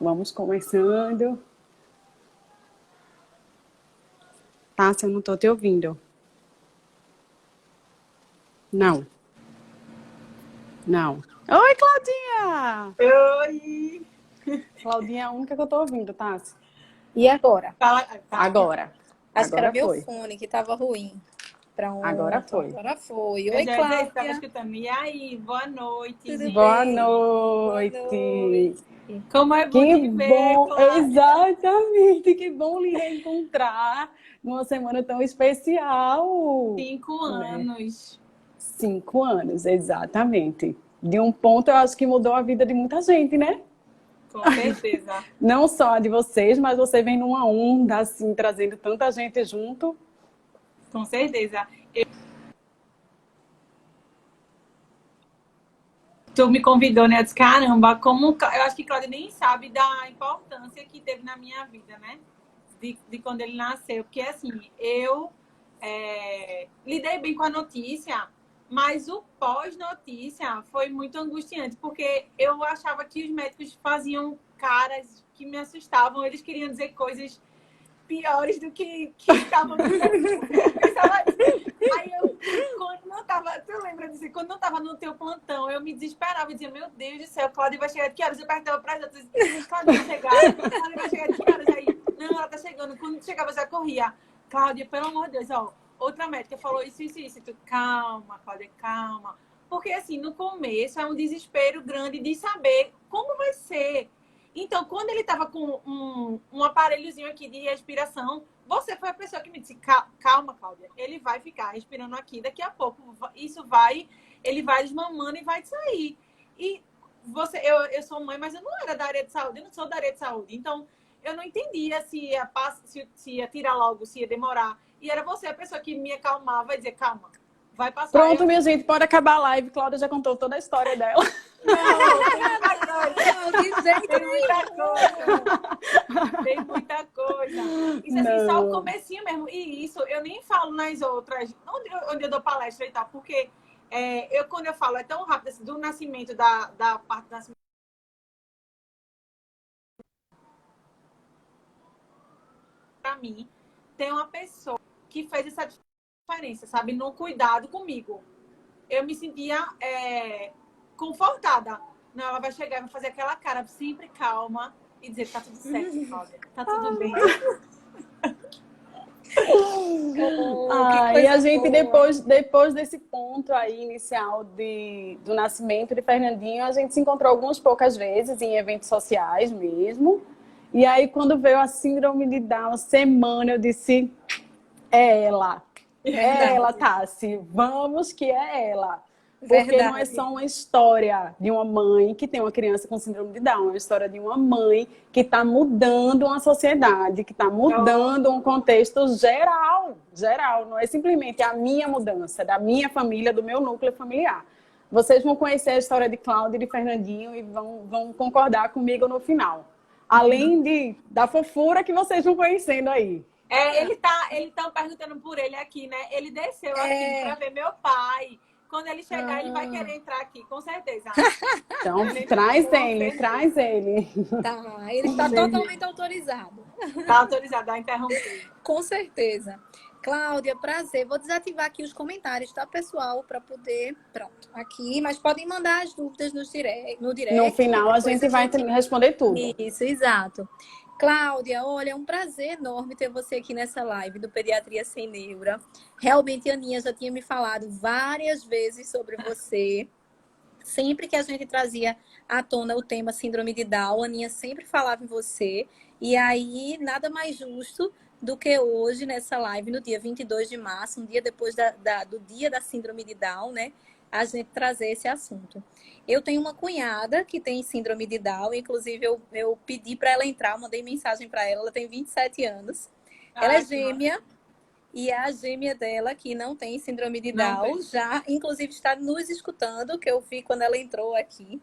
Vamos começando. Tássia, eu não estou te ouvindo. Não. Não. Oi, Claudinha! Oi! Claudinha é a única que eu estou ouvindo, Tássia. E agora? Agora. Acho que era meu foi. fone que estava ruim. Pronto, Agora foi. Agora foi. Eu Oi, já ia dizer, estava Cláudia. escutando. E aí, boa noite, Tudo gente. Boa bem? noite. Boa noite. Como é bom Que te ver, bom, Cláudia. exatamente, que bom lhe reencontrar numa semana tão especial. 5 Né? anos. 5 anos, exatamente. De um ponto, eu acho que mudou a vida de muita gente, né? Com certeza. Não só a de vocês, mas você vem numa onda, assim, trazendo tanta gente junto. Com certeza. Tu me convidou, né? Eu disse, caramba, como... Eu acho que Cláudia nem sabe da importância que teve na minha vida, né? De quando ele nasceu. Porque, assim, eu lidei bem com a notícia, mas o pós-notícia foi muito angustiante, porque eu achava que os médicos faziam caras que me assustavam. Eles queriam dizer coisas piores do que estavam no Aí eu, quando não tava, tu lembra disso? Quando não tava no teu plantão, eu me desesperava e dizia, meu Deus do céu, Cláudia vai chegar de que horas? Eu perguntava para as outras, Cláudia vai chegar? Cláudia vai chegar de que horas? Aí, não, ela tá chegando. Quando chegava, eu já corria. Cláudia, pelo amor de Deus, ó, outra médica falou isso. Tu, calma, Cláudia, calma. Porque, assim, no começo é um desespero grande de saber como vai ser. Então, quando ele tava com um aparelhozinho aqui de respiração, você foi a pessoa que me disse, calma, Cláudia, ele vai ficar respirando aqui, daqui a pouco ele vai desmamando e vai sair. E eu sou mãe, mas eu não era da área de saúde, eu não sou da área de saúde. Então, eu não entendia se ia tirar logo, se ia demorar. E era você a pessoa que me acalmava e dizia, calma, vai passar. Pronto, minha gente, pode acabar a live. Cláudia já contou toda a história dela. Tem muita coisa. Isso assim, só o comecinho mesmo. E isso eu nem falo nas outras, onde eu dou palestra e tal, porque quando eu falo é tão rápido assim, do nascimento, da parte do nascimento. Pra mim, tem uma pessoa que fez essa diferença, sabe? No cuidado comigo. Eu me sentia confortada. Não, ela vai chegar e vai fazer aquela cara sempre calma e dizer, tá tudo certo, Cláudia. Tá tudo bem. E a gente, depois desse ponto aí inicial do nascimento de Fernandinho, a gente se encontrou algumas poucas vezes em eventos sociais mesmo. E aí, quando veio a síndrome de Down, semana, eu disse, é ela, Tassi, vamos que é ela. Porque não é só uma história de uma mãe que tem uma criança com síndrome de Down, é uma história de uma mãe que está mudando uma sociedade, que está mudando um contexto geral, não é simplesmente a minha mudança, da minha família, do meu núcleo familiar. Vocês vão conhecer a história de Cláudia e de Fernandinho e vão concordar comigo no final. Além da fofura que vocês vão conhecendo aí. Ele tá perguntando por ele aqui, né? Ele desceu aqui para ver meu pai. Quando ele chegar, ele vai querer entrar aqui, com certeza. Então, traz ele. Tá, ele está totalmente autorizado. Está autorizado a interromper. Com certeza. Cláudia, prazer. Vou desativar aqui os comentários, tá, pessoal? Para poder... Pronto, aqui. Mas podem mandar as dúvidas no direct. No final, a gente vai responder tudo. Isso, exato. Cláudia, olha, é um prazer enorme ter você aqui nessa live do Pediatria Sem Neura. Realmente, a Aninha já tinha me falado várias vezes sobre você. Sempre que a gente trazia à tona o tema Síndrome de Down, a Aninha sempre falava em você. E aí, nada mais justo do que hoje, nessa live, no dia 22 de março, um dia depois do dia da Síndrome de Down, né? A gente trazer esse assunto. Eu tenho uma cunhada que tem síndrome de Down, inclusive eu pedi para ela entrar, mandei mensagem para ela tem 27 anos. Ela é gêmea, e a gêmea dela, que não tem síndrome de Down, já inclusive está nos escutando, que eu vi quando ela entrou aqui.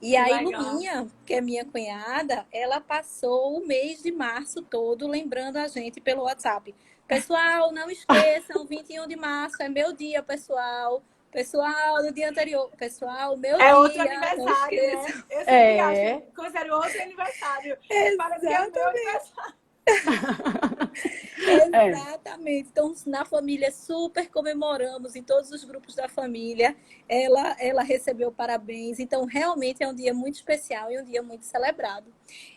E aí, Luminha, que é minha cunhada, ela passou o mês de março todo lembrando a gente pelo WhatsApp. Pessoal, não esqueçam, 21 de março é meu dia, pessoal. Pessoal, no dia anterior. Pessoal, meu É dia. outro não aniversário, esqueça. né? Eu sempre acho que coisa era outro aniversário. Para que é o meu Exatamente. aniversário. É. Exatamente. Então, na família super comemoramos, em todos os grupos da família, ela recebeu parabéns. Então, realmente é um dia muito especial e um dia muito celebrado.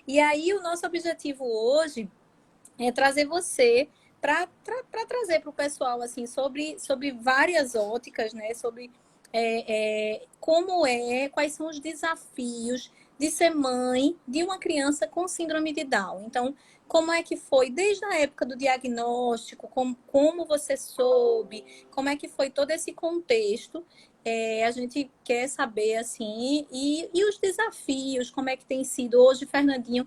E aí, o nosso objetivo hoje é trazer você para trazer para o pessoal assim sobre várias óticas, né? Sobre quais são os desafios de ser mãe de uma criança com síndrome de Down. Então, como é que foi desde a época do diagnóstico, como você soube, como é que foi todo esse contexto? A gente quer saber assim, e os desafios, como é que tem sido hoje, Fernandinho.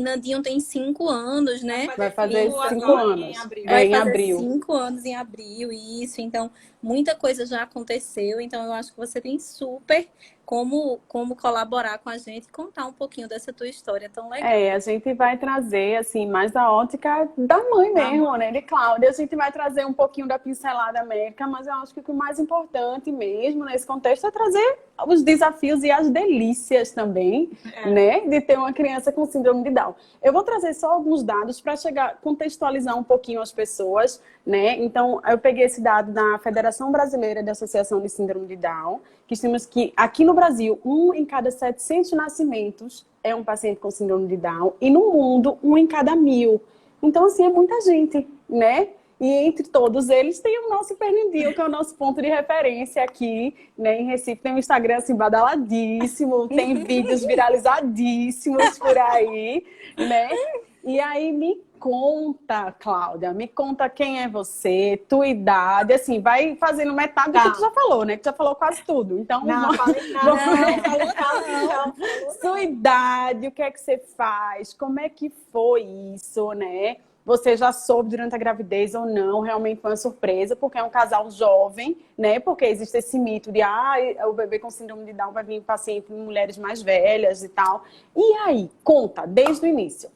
Nandinho tem 5 anos, né? Vai fazer 5 agora, anos. em abril. Vai Em fazer abril. 5 anos em abril, isso. Então, muita coisa já aconteceu. Então, eu acho que você tem super como colaborar com a gente e contar um pouquinho dessa tua história tão legal. A gente vai trazer, assim, mais da ótica da mãe mesmo, né, de Cláudia. A gente vai trazer um pouquinho da pincelada América, mas eu acho que o mais importante mesmo nesse contexto é trazer os desafios e as delícias também, né, de ter uma criança com síndrome de Down. Eu vou trazer só alguns dados para contextualizar um pouquinho as pessoas, né? Então, eu peguei esse dado da Federação Brasileira de Associação de Síndrome de Down, que estimamos que aqui no Brasil, 1 em cada 700 nascimentos é um paciente com síndrome de Down, e no mundo, 1 em cada 1000. Então, assim, é muita gente, né? E entre todos eles tem o nosso Fernandinho, que é o nosso ponto de referência aqui, né? Em Recife tem um Instagram assim, badaladíssimo, tem vídeos viralizadíssimos por aí, né? E aí me conta, Cláudia, me conta quem é você, tua idade, assim, vai fazendo metade do que tu já falou, né? Que tu já falou quase tudo. Então, Não, falei nada. Não. Sua idade, o que é que você faz, como é que foi isso, né? Você já soube durante a gravidez ou não, realmente foi uma surpresa, porque é um casal jovem, né? Porque existe esse mito de, o bebê com síndrome de Down vai vir paciente em mulheres mais velhas e tal. E aí, conta, desde o início.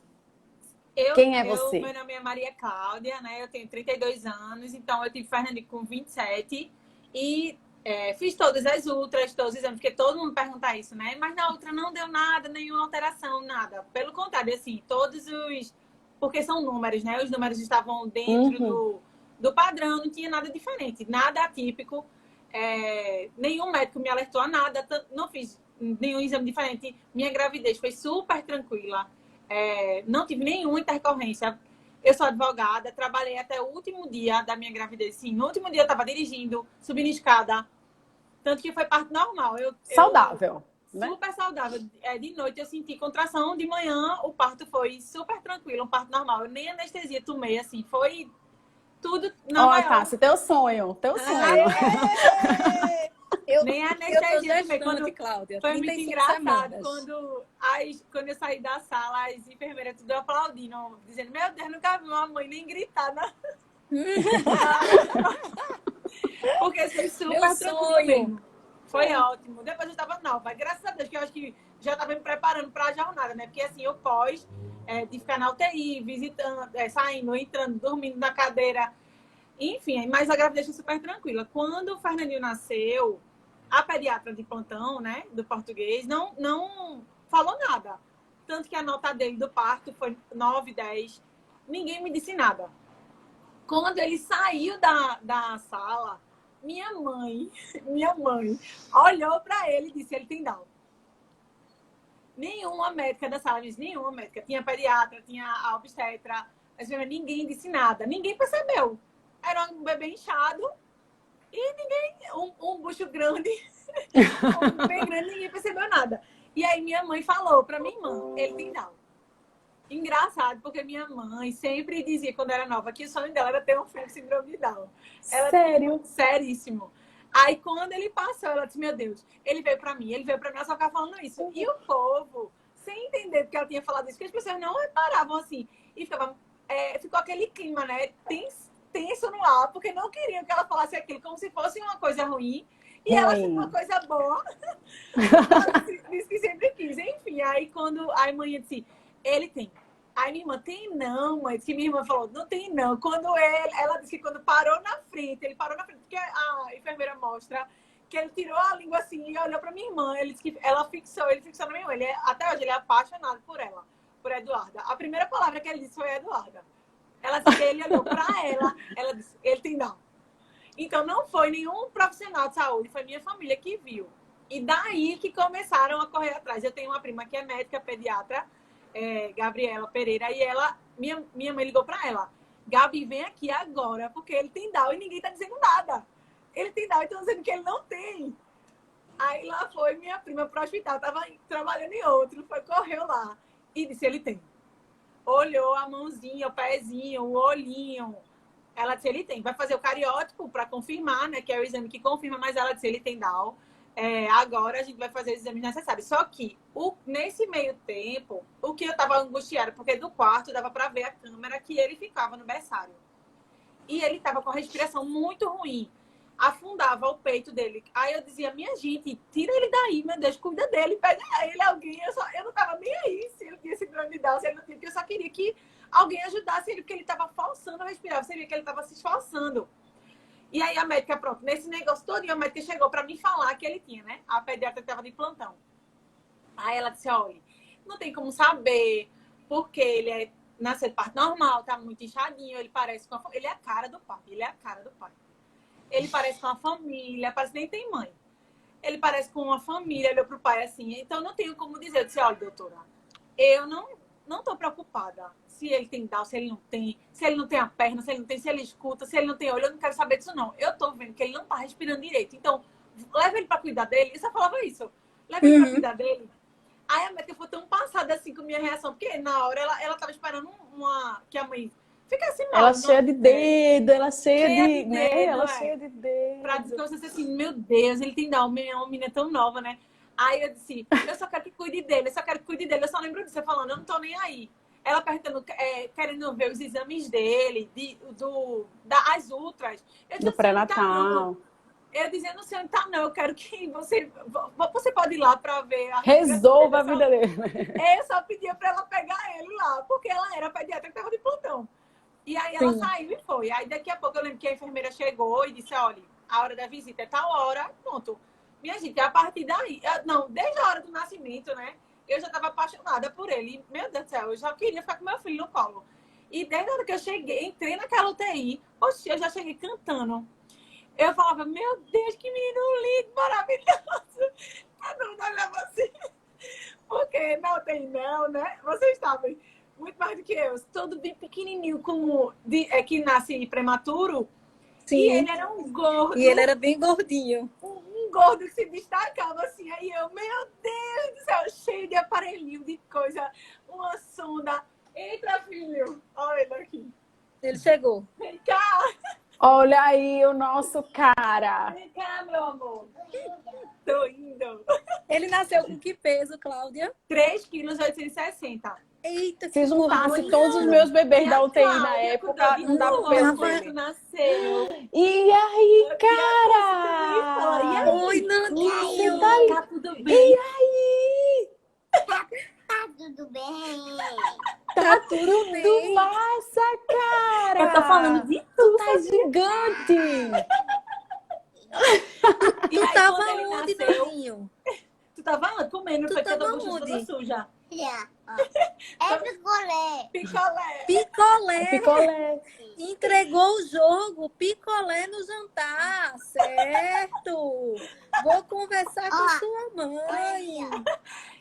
Quem é você? Meu nome é Maria Cláudia, né? Eu tenho 32 anos, então eu tive Fernandinho com 27 e fiz todas as ultras, todos os exames, porque todo mundo pergunta isso, né? Mas na ultra não deu nada, nenhuma alteração, nada. Pelo contrário, assim, todos os... Porque são números, né? Os números estavam dentro do padrão, não tinha nada diferente, nada atípico. Nenhum médico me alertou a nada, não fiz nenhum exame diferente. Minha gravidez foi super tranquila. Não tive nenhuma intercorrência. Eu sou advogada, trabalhei até o último dia da minha gravidez. Sim, no último dia eu estava dirigindo, subindo escada. Tanto que foi parto normal. Saudável, né? Super saudável. De noite eu senti contração, de manhã o parto foi super tranquilo, um parto normal. Eu nem anestesia tomei, assim, foi tudo normal. Tassi, teu sonho. Nem anestesia eu tô tomei. Cláudia. Foi muito engraçado quando eu saí da sala, as enfermeiras tudo aplaudindo, dizendo, meu Deus, nunca vi uma mãe nem gritar, né? Porque foi super tranquilo mesmo. Foi ótimo. Depois eu tava nova. Graças a Deus, que eu acho que já tava me preparando para a jornada, né? Porque assim, o pós de ficar na UTI, visitando, saindo, entrando, dormindo na cadeira. Enfim, mas a gravidez foi super tranquila. Quando o Fernandinho nasceu, a pediatra de plantão, né, do português, não falou nada. Tanto que a nota dele do parto foi 9, 10. Ninguém me disse nada. Quando ele saiu da sala, minha mãe olhou para ele e disse, ele tem Down. Nenhuma médica da sala disse, nenhuma médica. Tinha pediatra, tinha a obstetra, mas ninguém disse nada. Ninguém percebeu. Era um bebê inchado e ninguém, um bucho grande, bem grande, ninguém percebeu nada. E aí minha mãe falou pra minha irmã, ele tem Down. Engraçado, porque minha mãe sempre dizia, quando era nova, que o sonho dela era ter um filho com síndrome de Down. Sério? Seríssimo. Aí, quando ele passou, ela disse, meu Deus, ele veio pra mim, ela só ficava falando isso. E o povo, sem entender porque ela tinha falado isso, porque as pessoas não reparavam assim. E ficou aquele clima, né, tenso no ar, porque não queriam que ela falasse aquilo como se fosse uma coisa ruim. E ela achou uma coisa boa. Ela disse que sempre quis. Enfim, aí quando a mãe disse, ele tem. Aí minha irmã, tem não, mãe. Que minha irmã falou, não tem não. Ela disse que quando parou na frente, ele parou na frente, porque a enfermeira mostra que ele tirou a língua assim e olhou pra minha irmã. Ele disse que ele fixou na minha irmã. Até hoje ele é apaixonado por ela, por Eduarda. A primeira palavra que ele disse foi Eduarda. Ela disse que ele olhou pra ela disse, ele tem não. Então não foi nenhum profissional de saúde, foi minha família que viu. E daí que começaram a correr atrás. Eu tenho uma prima que é médica, pediatra, Gabriela Pereira, e minha mãe ligou para ela. Gabi, vem aqui agora, porque ele tem Down e ninguém tá dizendo nada. Ele tem Down e estão dizendo que ele não tem. Aí lá foi minha prima pro hospital, tava trabalhando em outro, correu lá e disse, ele tem. Olhou a mãozinha, o pezinho, o olhinho. Ela disse, ele tem. Vai fazer o cariótipo para confirmar, né? Que é o exame que confirma, mas ela disse, ele tem Down. Agora a gente vai fazer os exames necessários. Só que, nesse meio tempo, o que eu tava angustiada, porque do quarto dava para ver a câmera que ele ficava no berçário. E ele tava com a respiração muito ruim. Afundava o peito dele. Aí eu dizia, minha gente, tira ele daí, meu Deus, cuida dele, pega ele, alguém. Eu não tava nem aí se ele tinha síndrome de Down, se ele não tinha, porque eu só queria que alguém ajudasse ele, porque ele tava forçando a respirar. Você via que ele tava se esforçando. E aí a médica, pronto, nesse negócio todo, a médica chegou pra me falar que ele tinha, né? A pediatra que tava de plantão. Aí ela disse, olha, não tem como saber, porque ele nasceu de parto normal, tá muito inchadinho, ele parece com ele é a cara do pai, Ele parece com a família, parece que nem tem mãe. Ele parece com uma família, olhou pro pai assim, então não tenho como dizer. Eu disse, olha, doutora, eu não tô preocupada se ele tem Down, se ele não tem, se ele não tem a perna, se ele não tem, se ele escuta, se ele não tem olho, eu não quero saber disso não. Eu tô vendo que ele não tá respirando direito. Então, leva ele pra cuidar dele. Eu só falava isso. Leva ele pra cuidar dele. Aí a médica foi tão passada assim com a minha reação, porque na hora ela tava esperando que a mãe ficasse mal. Ela cheia de dedo, ela cheia de dedo, né? Ela cheia de dedo. Pra dizer você assim, meu Deus, ele tem Down, é uma menina tão nova, né? Aí eu disse, eu só quero que cuide dele, eu só lembro disso, falando, eu não tô nem aí. Ela perguntando, querendo ver os exames dele, as ultras. Do pré-natal. Eu dizia, não sei onde tá, não. Eu quero que você pode ir lá pra ver. Resolva a vida dele. Eu só pedia pra ela pegar ele lá, porque ela era a pediatra que tava de plantão. E aí ela saiu e foi. Aí daqui a pouco eu lembro que a enfermeira chegou e disse, olha, a hora da visita é tal hora, pronto. Minha gente, a partir daí, não, desde a hora do nascimento, né? Eu já estava apaixonada por ele. Meu Deus do céu, eu já queria ficar com meu filho no colo. E desde a hora que eu cheguei, entrei naquela UTI, oxe, eu já cheguei cantando. Eu falava, meu Deus, que menino lindo, maravilhoso. A dona olhava assim. Porque não tem não, né? Vocês sabem muito mais do que eu. Todo bem pequenininho, que nasce prematuro. Sim. E ele era um gordo. E ele era bem gordinho. Um gordo que se destacava assim. Aí eu, meu Deus do céu, cheio de aparelhinho, de coisa. Uma sonda. Entra, filho. Olha ele aqui. Ele chegou. Vem cá. Olha aí o nosso cara. Vem cá, meu amor. Tô indo. Ele nasceu com que peso, Cláudia? 3,860 kg. Eita, Se que juntasse gordo. todos os meus bebês da UTI na Cláudia, época, não dava o peso quando dele. nasceu. E aí, E cara? aí? Oi, Nandinho. Você tá aí? Tá tudo bem? E aí? Tá tudo bem? Tá tudo Tudo bem. massa, cara! Eu tô falando de Tu tá gigante! E Tu aí, tava quando ele onde, nasceu, Nandinho? tu tava comendo, Tu foi que eu tava tô toda onde? suja. Já. Ó. É picolé. Picolé. Picolé. Picolé. Entregou o jogo. Picolé no jantar. Certo. Vou conversar com Ó. sua mãe.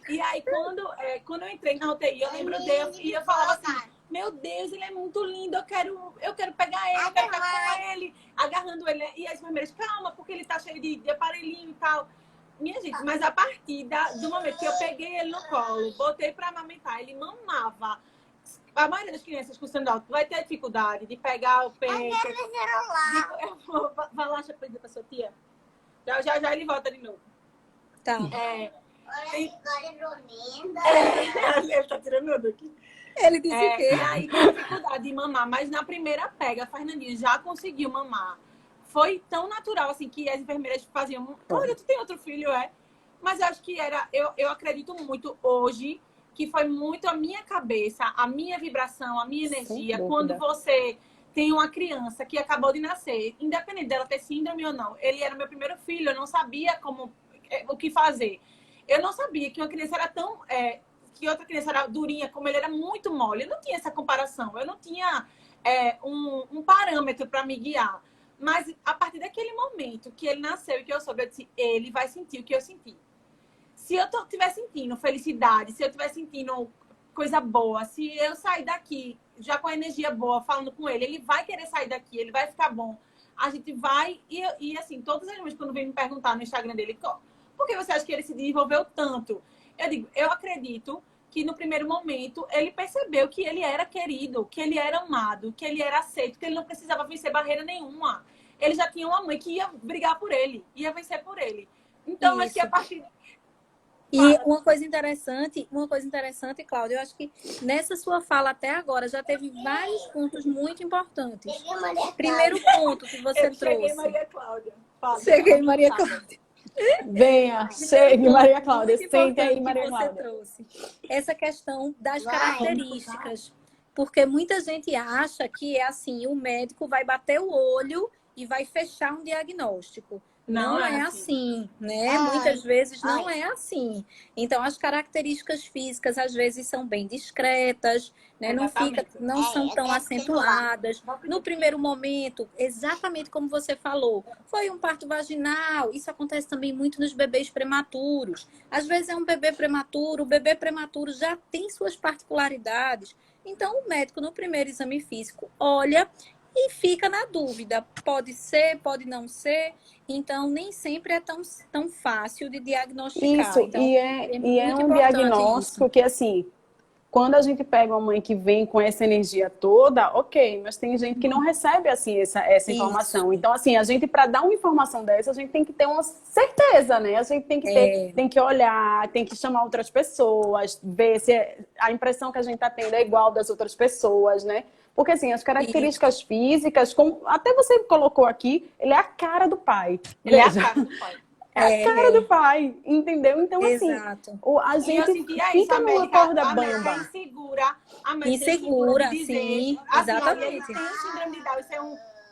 E aí, quando eu entrei na UTI, eu lembro dele e eu falava assim, meu Deus, ele é muito lindo, eu quero pegar ele, eu quero ficar com ele, agarrando ele. E as enfermeiras, calma, porque ele tá cheio de aparelhinho e tal. Minha gente, mas a partir do momento que eu peguei ele no colo, botei pra amamentar, ele mamava. A maioria das crianças com síndrome vai ter dificuldade de pegar o peito. Aquele celular. Vai lá, deixa eu pedir pra sua tia. Já ele volta de novo. Tá. Olha agora dormindo. Ele tá tirando tudo aqui. Ele disse o E quê? aí tem dificuldade de mamar, mas na primeira pega, a Fernandinha já conseguiu mamar. Foi tão natural, assim, que as enfermeiras faziam... Olha, tu tem outro filho, é? Mas eu acho que eu acredito muito hoje que foi muito a minha cabeça, a minha vibração, a minha Sem energia. dúvida. Quando você tem uma criança que acabou de nascer, independente dela ter síndrome ou não, ele era meu primeiro filho, eu não sabia o que fazer. Eu não sabia que uma criança era tão... que outra criança era durinha, como ele era muito mole. Eu não tinha essa comparação, eu não tinha um parâmetro para me guiar. Mas a partir daquele momento que ele nasceu e que eu soube, eu disse, ele vai sentir o que eu senti. Se eu estiver sentindo felicidade, se eu estiver sentindo coisa boa, se eu sair daqui já com a energia boa, falando com ele, ele vai querer sair daqui, ele vai ficar bom. A gente vai... E assim, todas as vezes quando vem me perguntar no Instagram dele, por que você acha que ele se desenvolveu tanto? Eu digo, eu acredito que no primeiro momento ele percebeu que ele era querido, que ele era amado, que ele era aceito, que ele não precisava vencer barreira nenhuma. Ele já tinha uma mãe que ia brigar por ele, ia vencer por ele. Então, acho que a partir... E uma coisa interessante, Cláudia, eu acho que nessa sua fala até agora já teve vários pontos muito importantes. Primeiro ponto que você trouxe. Cheguei, Maria Cláudia. Fala. Cheguei, Maria Cláudia. Venha, chegue, Maria Cláudia. Muito Sente aí, importante Maria que você Cláudia. trouxe essa questão das características. Porque muita gente acha que é assim, o médico vai bater o olho e vai fechar um diagnóstico. Não é assim, né? Muitas vezes não é assim. Então, as características físicas, às vezes, são bem discretas, né? Não são tão acentuadas. No primeiro momento, exatamente como você falou, foi um parto vaginal. Isso acontece também muito nos bebês prematuros. Às vezes é um bebê prematuro, o bebê prematuro já tem suas particularidades. Então, o médico, no primeiro exame físico, olha e fica na dúvida. Pode ser, pode não ser. Então, nem sempre é tão fácil de diagnosticar. Isso, então, e é muito um importante diagnóstico isso. que, assim, quando a gente pega uma mãe que vem com essa energia toda, ok, mas tem gente que não recebe, assim, essa informação. Então, assim, a gente, para dar uma informação dessa, a gente tem que ter uma certeza, né? A gente tem que tem que olhar, tem que chamar outras pessoas, ver se a impressão que a gente está tendo é igual das outras pessoas, né? Porque, assim, as características físicas, como até você colocou aqui, ele é a cara do pai. Ele é a Veja. cara do pai. É a cara do pai, entendeu? Então, Exato. assim, a gente eu sentia isso, fica numa corda bamba. insegura. A América Insegura, de dizer, sim, assim, exatamente. Ele tem síndrome de Down, isso é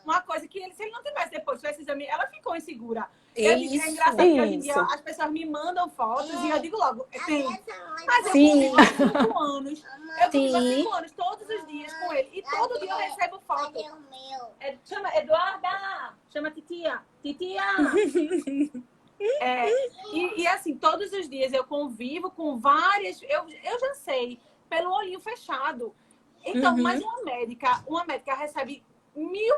uma coisa que se ele não tivesse depois feito esse exame, ela ficou insegura. É engraçado que hoje em dia as pessoas me mandam fotos e eu digo logo, tem. Mas eu convivo há 5 anos. Eu convivo há 5 anos, todos os dias com ele. E todo dia eu recebo foto. Chama Eduarda! Chama Titia! Titia! E assim, todos os dias eu convivo com várias... Eu já sei, pelo olhinho fechado. Então, mas uma médica recebe mil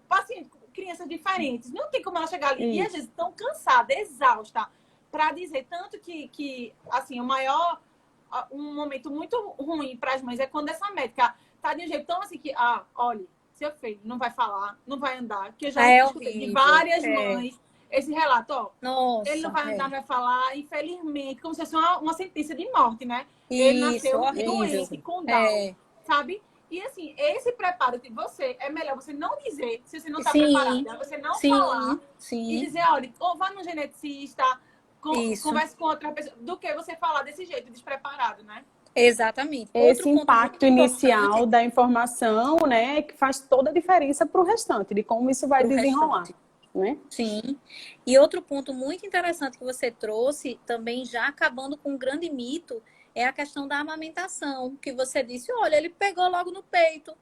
pacientes, crianças diferentes. Não tem como ela chegar ali. E às vezes tão cansada, exausta, para dizer tanto que assim, um momento muito ruim para as mães é quando essa médica tá de um jeito tão assim que, olha, seu filho não vai falar, não vai andar, que eu já escutei de várias mães esse relato, ó. Nossa, ele não vai andar, vai falar, infelizmente, como se fosse uma sentença de morte, né? Ele nasceu doente, com Down, sabe? E assim, esse preparo de você, é melhor você não dizer, se você não está preparada, você não falar e dizer, olha, ou vá no geneticista, converse com outra pessoa, do que você falar desse jeito, despreparado, né? Exatamente. Esse impacto inicial da informação, né, que faz toda a diferença para o restante, de como isso vai desenrolar. Né? Sim. E outro ponto muito interessante que você trouxe, também já acabando com um grande mito, é a questão da amamentação, que você disse, olha, ele pegou logo no peito,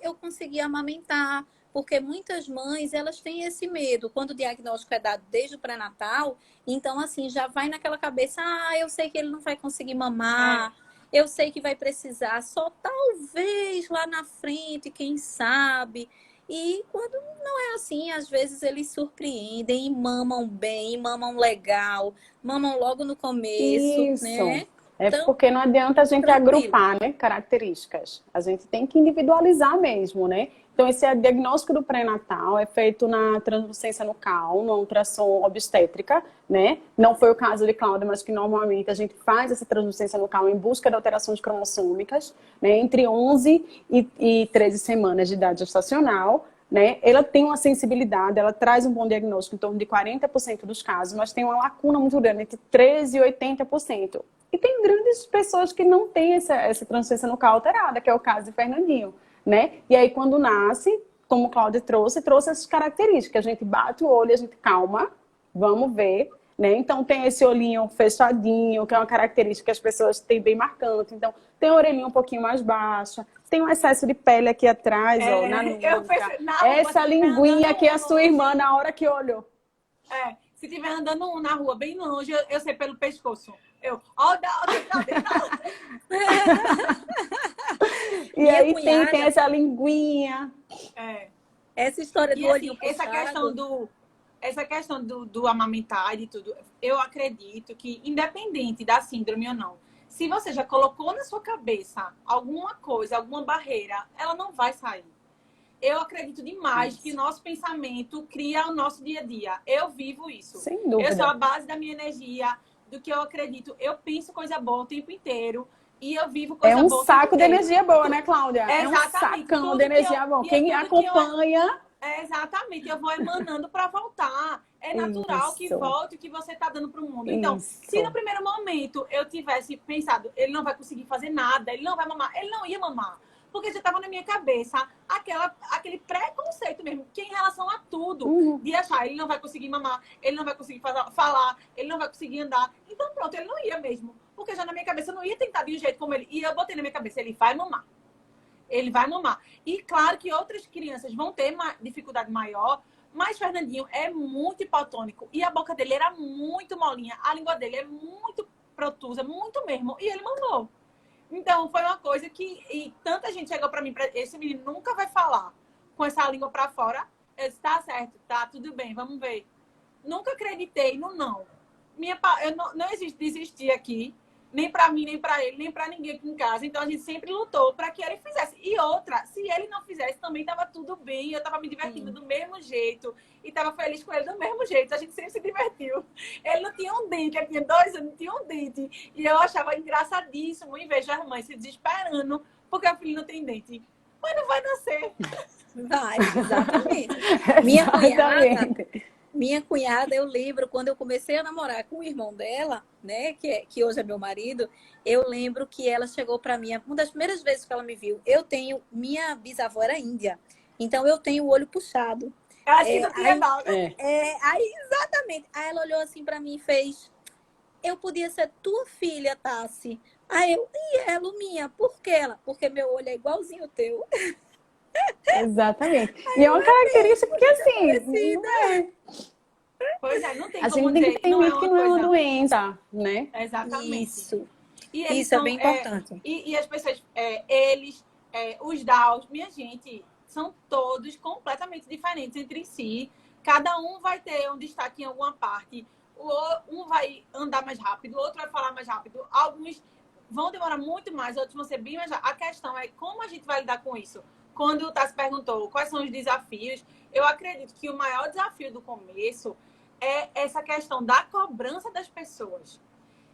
eu consegui amamentar, porque muitas mães, elas têm esse medo, quando o diagnóstico é dado desde o pré-natal, então assim, já vai naquela cabeça, eu sei que ele não vai conseguir mamar, eu sei que vai precisar só talvez lá na frente, quem sabe. E quando não é assim, às vezes eles surpreendem e mamam bem, mamam legal, mamam logo no começo, né? Então, porque não adianta a gente agrupar, né, características. A gente tem que individualizar mesmo, né? Então, esse diagnóstico do pré-natal é feito na translucência nucal, na ultrassom obstétrica, né? Não foi o caso de Cláudia, mas que normalmente a gente faz essa translucência nucal em busca de alterações cromossômicas, né? Entre 11 e 13 semanas de idade gestacional, né? Ela tem uma sensibilidade, ela traz um bom diagnóstico em torno de 40% dos casos, mas tem uma lacuna muito grande, entre 13% e 80%. E tem grandes pessoas que não têm essa transferência nucal alterada, que é o caso de Fernandinho, né? E aí, quando nasce, como o Cláudio trouxe essas características. A gente bate o olho, a gente calma, vamos ver, né? Então, tem esse olhinho fechadinho, que é uma característica que as pessoas têm bem marcante. Então, tem a orelhinha um pouquinho mais baixa, tem um excesso de pele aqui atrás, ó, na nuca. Essa linguinha que a sua irmã, na hora que olhou. Se estiver andando na rua bem longe, eu sei pelo pescoço. Ó, E aí tem essa linguinha. Essa história do olhinho puxado. Essa questão do amamentar e tudo, eu acredito que, independente da síndrome ou não, se você já colocou na sua cabeça alguma coisa, alguma barreira, ela não vai sair. Eu acredito demais que nosso pensamento cria o nosso dia a dia. Eu vivo isso. Sem dúvida. Eu sou a base da minha energia, do que eu acredito. Eu penso coisa boa o tempo inteiro. E eu vivo coisa boa. É um saco de energia boa, né, Cláudia? É um Exatamente. sacão de energia boa. Quem acompanha... Exatamente. Eu vou emanando para voltar. É natural que volte o que você está dando para o mundo. Então, se no primeiro momento eu tivesse pensado, ele não vai conseguir fazer nada, ele não vai mamar, ele não ia mamar. Porque já estava na minha cabeça aquele preconceito mesmo, que em relação a tudo, de achar, ele não vai conseguir mamar, ele não vai conseguir falar, ele não vai conseguir andar. Então, pronto, ele não ia mesmo. Porque já na minha cabeça eu não ia tentar de um jeito como ele. E eu botei na minha cabeça, ele vai mamar. Ele vai mamar. E claro que outras crianças vão ter uma dificuldade maior, mas Fernandinho é muito hipotônico. E a boca dele era muito molinha. A língua dele é muito protusa, muito mesmo. E ele mamou. Então, foi uma coisa que... E tanta gente chegou pra mim, esse menino nunca vai falar com essa língua pra fora. Eu disse, tá certo, tá, tudo bem, vamos ver. Nunca acreditei no não. Eu não existe desistir aqui, nem pra mim, nem pra ele, nem pra ninguém aqui em casa. Então, a gente sempre lutou pra que ele fizesse. E outra, se ele não fizesse, também tava tudo bem. Eu tava me divertindo do mesmo jeito. E tava feliz com ele do mesmo jeito. A gente sempre se divertiu. Ele não tinha um dente. Ele tinha 2 anos, não tinha um dente. E eu achava engraçadíssimo em ver as mães se desesperando porque o filho não tem dente. Mas não vai nascer. Vai, exatamente. Minha cunhada, eu lembro, quando eu comecei a namorar com o irmão dela, né, que hoje é meu marido, eu lembro que ela chegou para mim, uma das primeiras vezes que ela me viu, minha bisavó era índia, então eu tenho o olho puxado. Aí, exatamente. Aí ela olhou assim para mim e fez, eu podia ser tua filha, Tassi. Aí Luminha, por que ela? Porque meu olho é igualzinho ao teu. Exatamente. E é uma característica porque assim, Pois é, não tem a como gente tem dizer, que entender que não é uma doença, né? Exatamente. Isso é bem importante. E as pessoas, os DAOs, minha gente, são todos completamente diferentes entre si. Cada um vai ter um destaque em alguma parte. Um vai andar mais rápido, o outro vai falar mais rápido. Alguns vão demorar muito mais, outros vão ser bem mais rápido. A questão é como a gente vai lidar com isso. Quando o Tassi perguntou quais são os desafios, eu acredito que o maior desafio do começo é essa questão da cobrança das pessoas.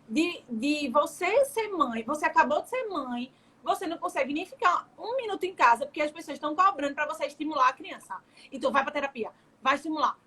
De você ser mãe, você acabou de ser mãe, você não consegue nem ficar 1 minuto em casa, porque as pessoas estão cobrando para você estimular a criança. Então, vai para terapia, vai estimular.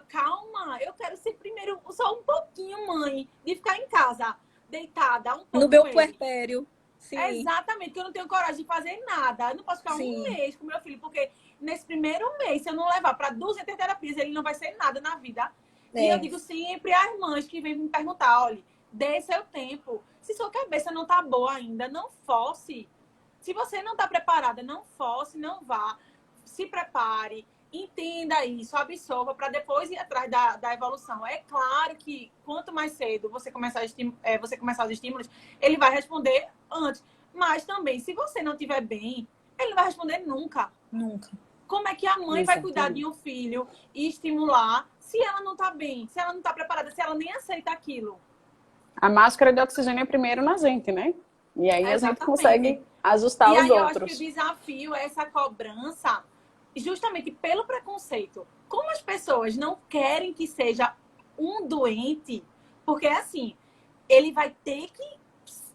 Calma, eu quero ser primeiro só um pouquinho mãe, de ficar em casa, deitada, um pouco no meu puerpério. Sim. Exatamente, que eu não tenho coragem de fazer nada. Eu não posso ficar um mês com meu filho, porque nesse primeiro mês, se eu não levar para 200 terapias, ele não vai ser nada na vida. E eu digo sempre às mães que vêm me perguntar, olha, dê seu tempo. Se sua cabeça não tá boa ainda, não force. Se você não tá preparada, não force, não vá. Se prepare, entenda isso, absorva para depois ir atrás da evolução. É claro que quanto mais cedo você começar os estímulos, ele vai responder antes. Mas também, se você não estiver bem, ele não vai responder nunca. Nunca. Como é que a mãe vai cuidar de um filho e estimular se ela não tá bem, se ela não tá preparada, se ela nem aceita aquilo? A máscara de oxigênio é primeiro na gente, né? E aí a gente consegue ajustar os outros. Eu acho que o desafio é essa cobrança justamente pelo preconceito. Como as pessoas não querem que seja um doente, porque assim, ele vai ter que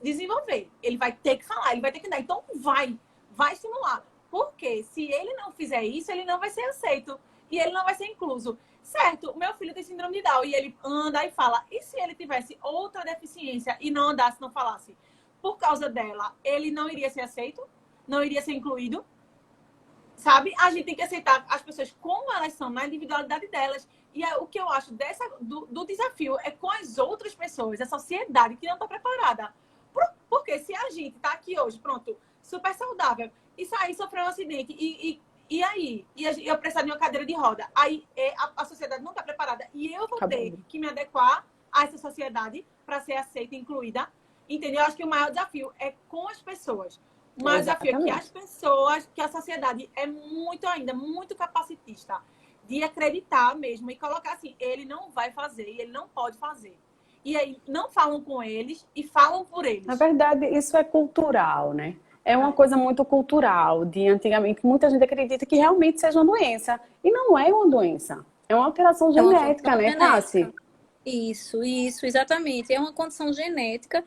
desenvolver, ele vai ter que falar, ele vai ter que dar. Então vai estimular. Porque se ele não fizer isso, ele não vai ser aceito. e ele não vai ser incluso. Certo, o meu filho tem síndrome de Down e ele anda e fala. E se ele tivesse outra deficiência e não andasse, não falasse? Por causa dela, ele não iria ser aceito? Não iria ser incluído? Sabe? A gente tem que aceitar as pessoas como elas são, na individualidade delas. E o que eu acho do desafio é com as outras pessoas, a sociedade que não está preparada. Porque se a gente está aqui hoje, pronto, super saudável, e sair, sofrer um acidente, e aí? E eu precisar de uma cadeira de roda. Aí a sociedade não está preparada. E eu vou ter que me adequar a essa sociedade para ser aceita e incluída. Entendeu? Eu acho que o maior desafio é com as pessoas. O maior desafio é que as pessoas, que a sociedade é muito capacitista de acreditar mesmo e colocar assim, ele não vai fazer e ele não pode fazer. E aí não falam com eles e falam por eles. Na verdade, isso é cultural, né? É uma coisa muito cultural, de antigamente muita gente acredita que realmente seja uma doença. E não é uma doença. É uma alteração genética, né, Tassi? Isso, exatamente. É uma condição genética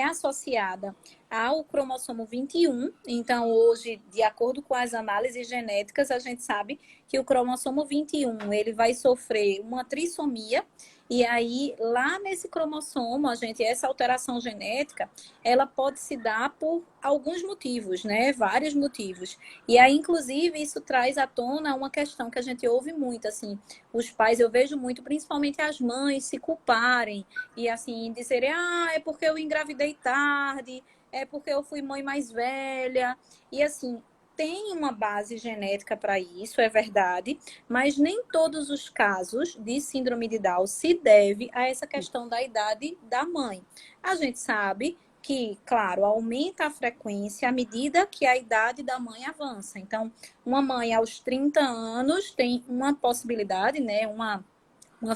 associada ao cromossomo 21. Então, hoje, de acordo com as análises genéticas, a gente sabe que o cromossomo 21, ele vai sofrer uma trissomia. E aí, lá nesse cromossomo, essa alteração genética, ela pode se dar por alguns motivos, né? Vários motivos. E aí, inclusive, isso traz à tona uma questão que a gente ouve muito, assim, os pais, eu vejo muito, principalmente as mães, se culparem e, assim, dizerem, é porque eu engravidei tarde, é porque eu fui mãe mais velha. E, assim, tem uma base genética para isso, é verdade, mas nem todos os casos de síndrome de Down se deve a essa questão da idade da mãe. A gente sabe que, claro, aumenta a frequência à medida que a idade da mãe avança. Então, uma mãe aos 30 anos tem uma possibilidade, né, uma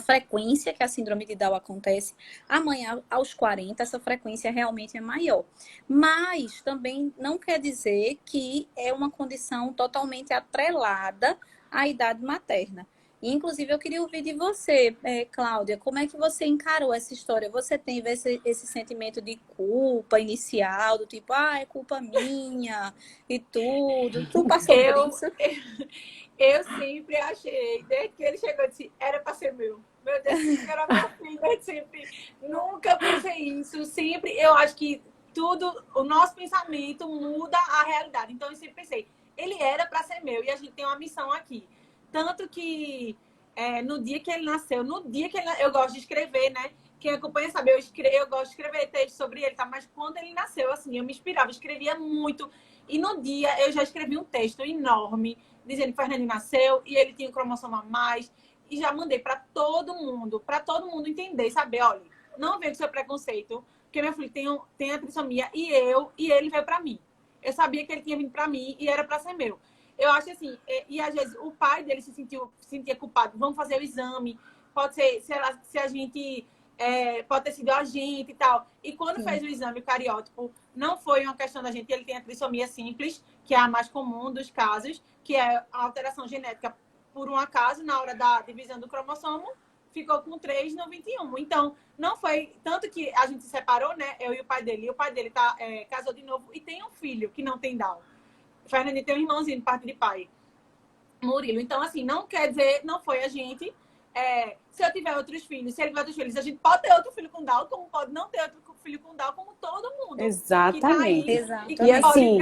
frequência que a síndrome de Down acontece. Amanhã, aos 40, essa frequência realmente é maior. Mas também não quer dizer que é uma condição totalmente atrelada à idade materna. E, inclusive, eu queria ouvir de você, Cláudia, como é que você encarou essa história? Você teve esse sentimento de culpa inicial, do tipo, é culpa minha e tudo. Tu passou por isso? Eu sempre achei, desde que ele chegou, eu disse, era para ser meu. Meu Deus, era meu filho, eu sempre, nunca pensei isso. Sempre, eu acho que tudo, o nosso pensamento muda a realidade. Então, eu sempre pensei, ele era para ser meu e a gente tem uma missão aqui. Tanto que no dia que ele nasceu, eu gosto de escrever, né? Quem acompanha sabe, eu gosto de escrever texto sobre ele, tá? Mas quando ele nasceu, assim, eu me inspirava, escrevia muito. E no dia eu já escrevi um texto enorme, dizendo que o Fernandinho nasceu e ele tinha um cromossomo a mais. E já mandei para todo mundo entender, saber, olha, não veio com seu preconceito, porque meu filho tem a trissomia e ele veio para mim. Eu sabia que ele tinha vindo para mim e era para ser meu. Eu acho assim, e às vezes o pai dele se sentia culpado. Vamos fazer o exame, pode ser, se a gente, pode ter sido a gente e tal. E quando fez o exame, o cariótipo, não foi uma questão da gente, ele tem a trissomia simples, que é a mais comum dos casos, que é a alteração genética por um acaso, na hora da divisão do cromossomo, ficou com 3 no 21. Então, não foi... Tanto que a gente se separou, né? Eu e o pai dele. E o pai dele casou de novo e tem um filho que não tem Down. O Fernandinho tem um irmãozinho de parte de pai. Murilo. Então, assim, não quer dizer... Não foi a gente. Se eu tiver outros filhos, se ele tiver outros filhos, a gente pode ter outro filho com Down, como pode não ter outro filho com Down, como todo mundo. Exatamente. Tá aí, e assim,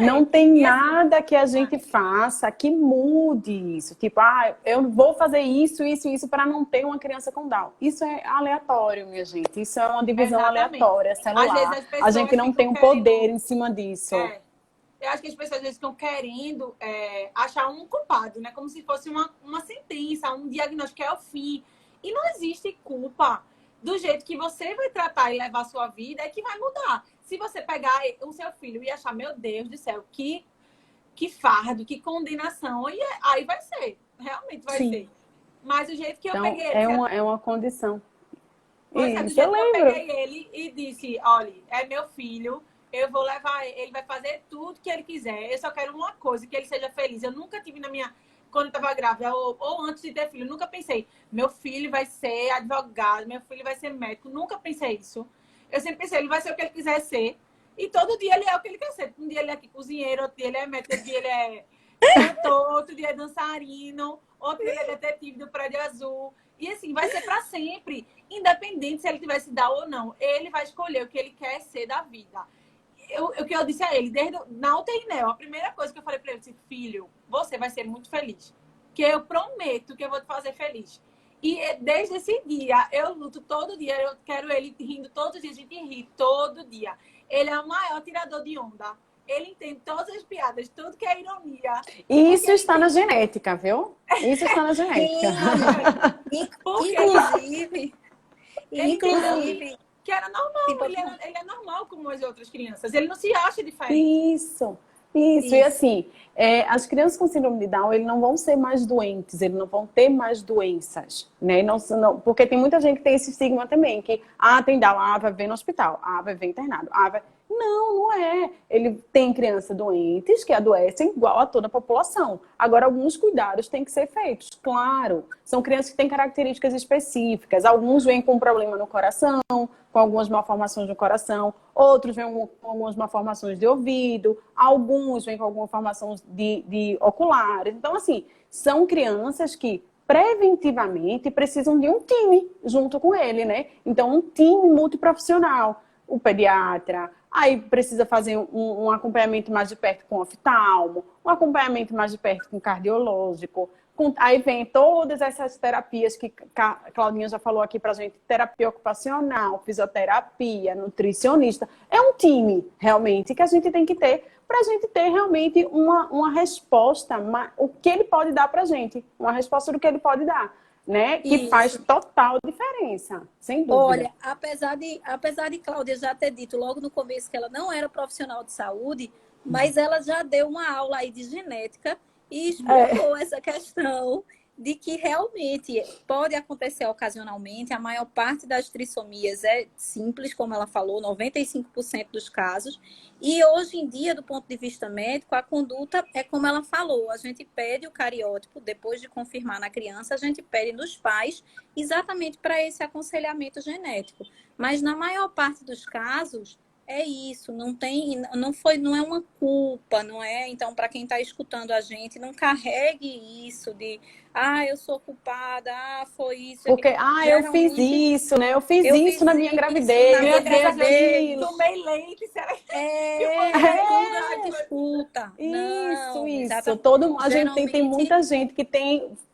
não tem e nada que a gente faça que mude isso. Tipo, eu vou fazer isso para não ter uma criança com Down. Isso é aleatório, minha gente. Isso é uma divisão aleatória, celular. A gente não tem um poder em cima disso. Eu acho que as pessoas às vezes ficam querendo achar um culpado, né? Como se fosse uma sentença, um diagnóstico que é o fim. E não existe culpa. Do jeito que você vai tratar e levar a sua vida é que vai mudar. Se você pegar o seu filho e achar, meu Deus do céu, que fardo, que condenação, aí vai ser. Realmente vai ser. Mas o jeito que eu peguei ele... É uma condição. Isso, eu peguei ele e disse, olha, é meu filho... Eu vou levar ele, vai fazer tudo que ele quiser. Eu só quero uma coisa, que ele seja feliz. Eu nunca tive quando eu estava grávida, ou antes de ter filho, nunca pensei, meu filho vai ser advogado, meu filho vai ser médico. Nunca pensei isso. Eu sempre pensei, ele vai ser o que ele quiser ser. E todo dia ele é o que ele quer ser. Um dia ele é cozinheiro, outro dia ele é médico, outro dia ele é cantor, outro dia é dançarino, outro ele é detetive do Prédio Azul. E assim, vai ser para sempre. Independente se ele tivesse dar ou não. Ele vai escolher o que ele quer ser da vida. O que eu disse a ele, na UTI Neo, a primeira coisa que eu falei para ele, disse, filho, você vai ser muito feliz. Que eu prometo que eu vou te fazer feliz. E desde esse dia, eu luto todo dia, eu quero ele rindo todos os dias, a gente ri todo dia. Ele é o maior tirador de onda. Ele entende todas as piadas, tudo que é ironia. Isso está na genética, viu? Isso está na genética. Inclusive, que era normal, ele é normal como as outras crianças. Ele não se acha diferente. Isso. E assim, as crianças com síndrome de Down, eles não vão ser mais doentes, eles não vão ter mais doenças, né? Não, porque tem muita gente que tem esse estigma também, que, tem Down, vai ver no hospital, vai ver internado, Não, não é. Ele tem crianças doentes que adoecem igual a toda a população. Agora, alguns cuidados têm que ser feitos, claro. São crianças que têm características específicas. Alguns vêm com problema no coração, com algumas malformações no coração. Outros vêm com algumas malformações de ouvido. Alguns vêm com alguma malformação de oculares. Então, assim, são crianças que preventivamente precisam de um time junto com ele, né? Então, um time multiprofissional. O pediatra, aí precisa fazer um acompanhamento mais de perto com o oftalmo, um acompanhamento mais de perto com o cardiológico. Aí vem todas essas terapias que a Claudinha já falou aqui pra gente, terapia ocupacional, fisioterapia, nutricionista. É um time, realmente, que a gente tem que ter para a gente ter realmente uma resposta, o que ele pode dar pra gente, uma resposta do que ele pode dar. Né? Que Isso. Faz total diferença, sem dúvida. Olha, apesar de Cláudia já ter dito logo no começo que ela não era profissional de saúde, mas ela já deu uma aula aí de genética e explicou essa questão de que realmente pode acontecer ocasionalmente. A maior parte das trissomias é simples, como ela falou, 95% dos casos. E hoje em dia, do ponto de vista médico, a conduta é como ela falou. A gente pede o cariótipo, depois de confirmar na criança, a gente pede nos pais exatamente para esse aconselhamento genético. Mas na maior parte dos casos, é isso, não é uma culpa, não é? Então, para quem está escutando a gente, não carregue isso de eu sou culpada, foi isso. Porque, eu fiz isso, né? Eu fiz isso na minha gravidez. Tomei leite, será que... Disputa. Isso. A gente tem muita gente que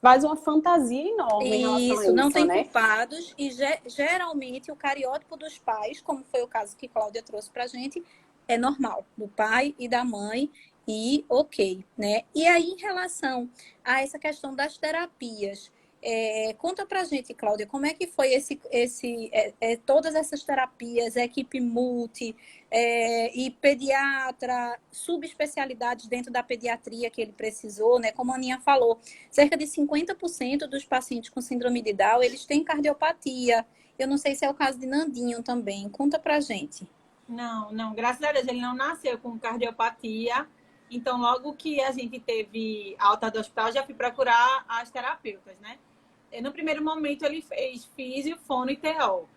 faz uma fantasia enorme em relação a isso, não tem né? culpados. E geralmente o cariótipo dos pais, como foi o caso que Cláudia trouxe pra gente, é normal, do pai e da mãe. E ok, né? E aí, em relação a essa questão das terapias, conta pra gente, Cláudia, como é que foi todas essas terapias, equipe multi, e pediatra, subespecialidades dentro da pediatria que ele precisou, né? Como a Aninha falou, cerca de 50% dos pacientes com síndrome de Down, eles têm cardiopatia. Eu não sei se é o caso de Nandinho também. Conta pra gente. Não, graças a Deus, ele não nasceu com cardiopatia. Então, logo que a gente teve alta do hospital, já fui procurar as terapeutas, né? No primeiro momento, ele fez físio, fono e TO.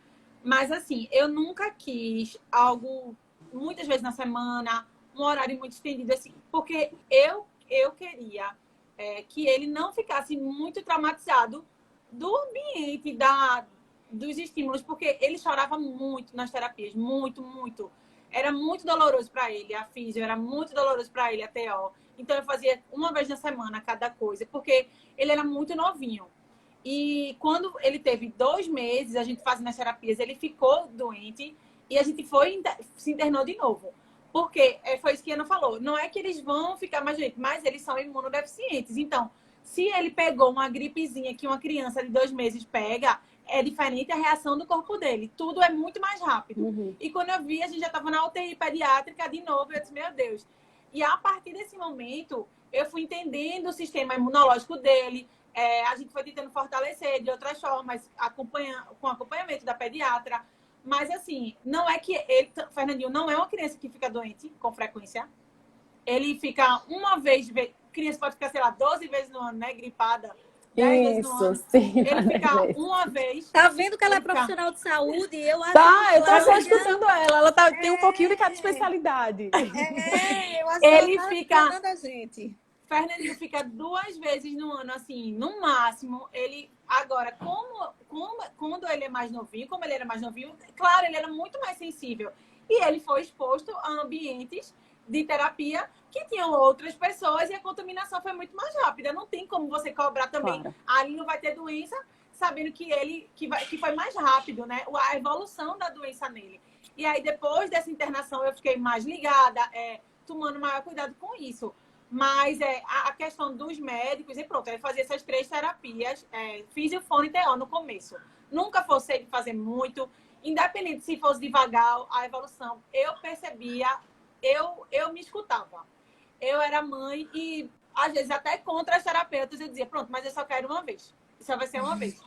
Mas, assim, eu nunca quis algo, muitas vezes na semana, um horário muito estendido, assim, porque eu queria que ele não ficasse muito traumatizado do ambiente, dos estímulos, porque ele chorava muito nas terapias, muito, muito. Era muito doloroso para ele, a físio, era muito doloroso para ele, a TO. Então, eu fazia uma vez na semana cada coisa, porque ele era muito novinho. E quando ele teve 2 meses, a gente fazendo as terapias, ele ficou doente e a gente se internou de novo. Porque foi isso que a Ana falou. Não é que eles vão ficar mais doentes, mas eles são imunodeficientes. Então, se ele pegou uma gripezinha que uma criança de 2 meses pega, é diferente a reação do corpo dele. Tudo é muito mais rápido. Uhum. E quando eu vi, a gente já estava na UTI pediátrica de novo. Eu disse, meu Deus. E a partir desse momento, eu fui entendendo o sistema imunológico dele. A gente foi tentando fortalecer de outras formas, com acompanhamento da pediatra. Mas, assim, não é que Fernandinho não é uma criança que fica doente com frequência. Ele fica uma vez... Criança pode ficar, sei lá, 12 vezes no ano, né? Gripada. Isso, sim. Ele fica uma vez. Tá vendo que ela é profissional de saúde? Eu tô só escutando ela. Ela tem um pouquinho de cada especialidade. Eu acho ele que fica a gente. Fernandinho fica 2 vezes no ano, assim, no máximo. Ele, agora, quando ele é mais novinho, como ele era mais novinho, claro, ele era muito mais sensível. E ele foi exposto a ambientes de terapia que tinham outras pessoas e a contaminação foi muito mais rápida. Não tem como você cobrar também. Claro. Ali não vai ter doença, sabendo que foi mais rápido, né? A evolução da doença nele. E aí, depois dessa internação, eu fiquei mais ligada, tomando maior cuidado com isso. Mas a questão dos médicos, e pronto, ele fazia essas 3 terapias, físio, fono e TO no começo. Nunca forcei de fazer muito, independente se fosse devagar, a evolução, eu percebia, eu me escutava. Eu era mãe e, às vezes, até contra as terapeutas, eu dizia, pronto, mas eu só quero uma vez. Só vai ser uma vez.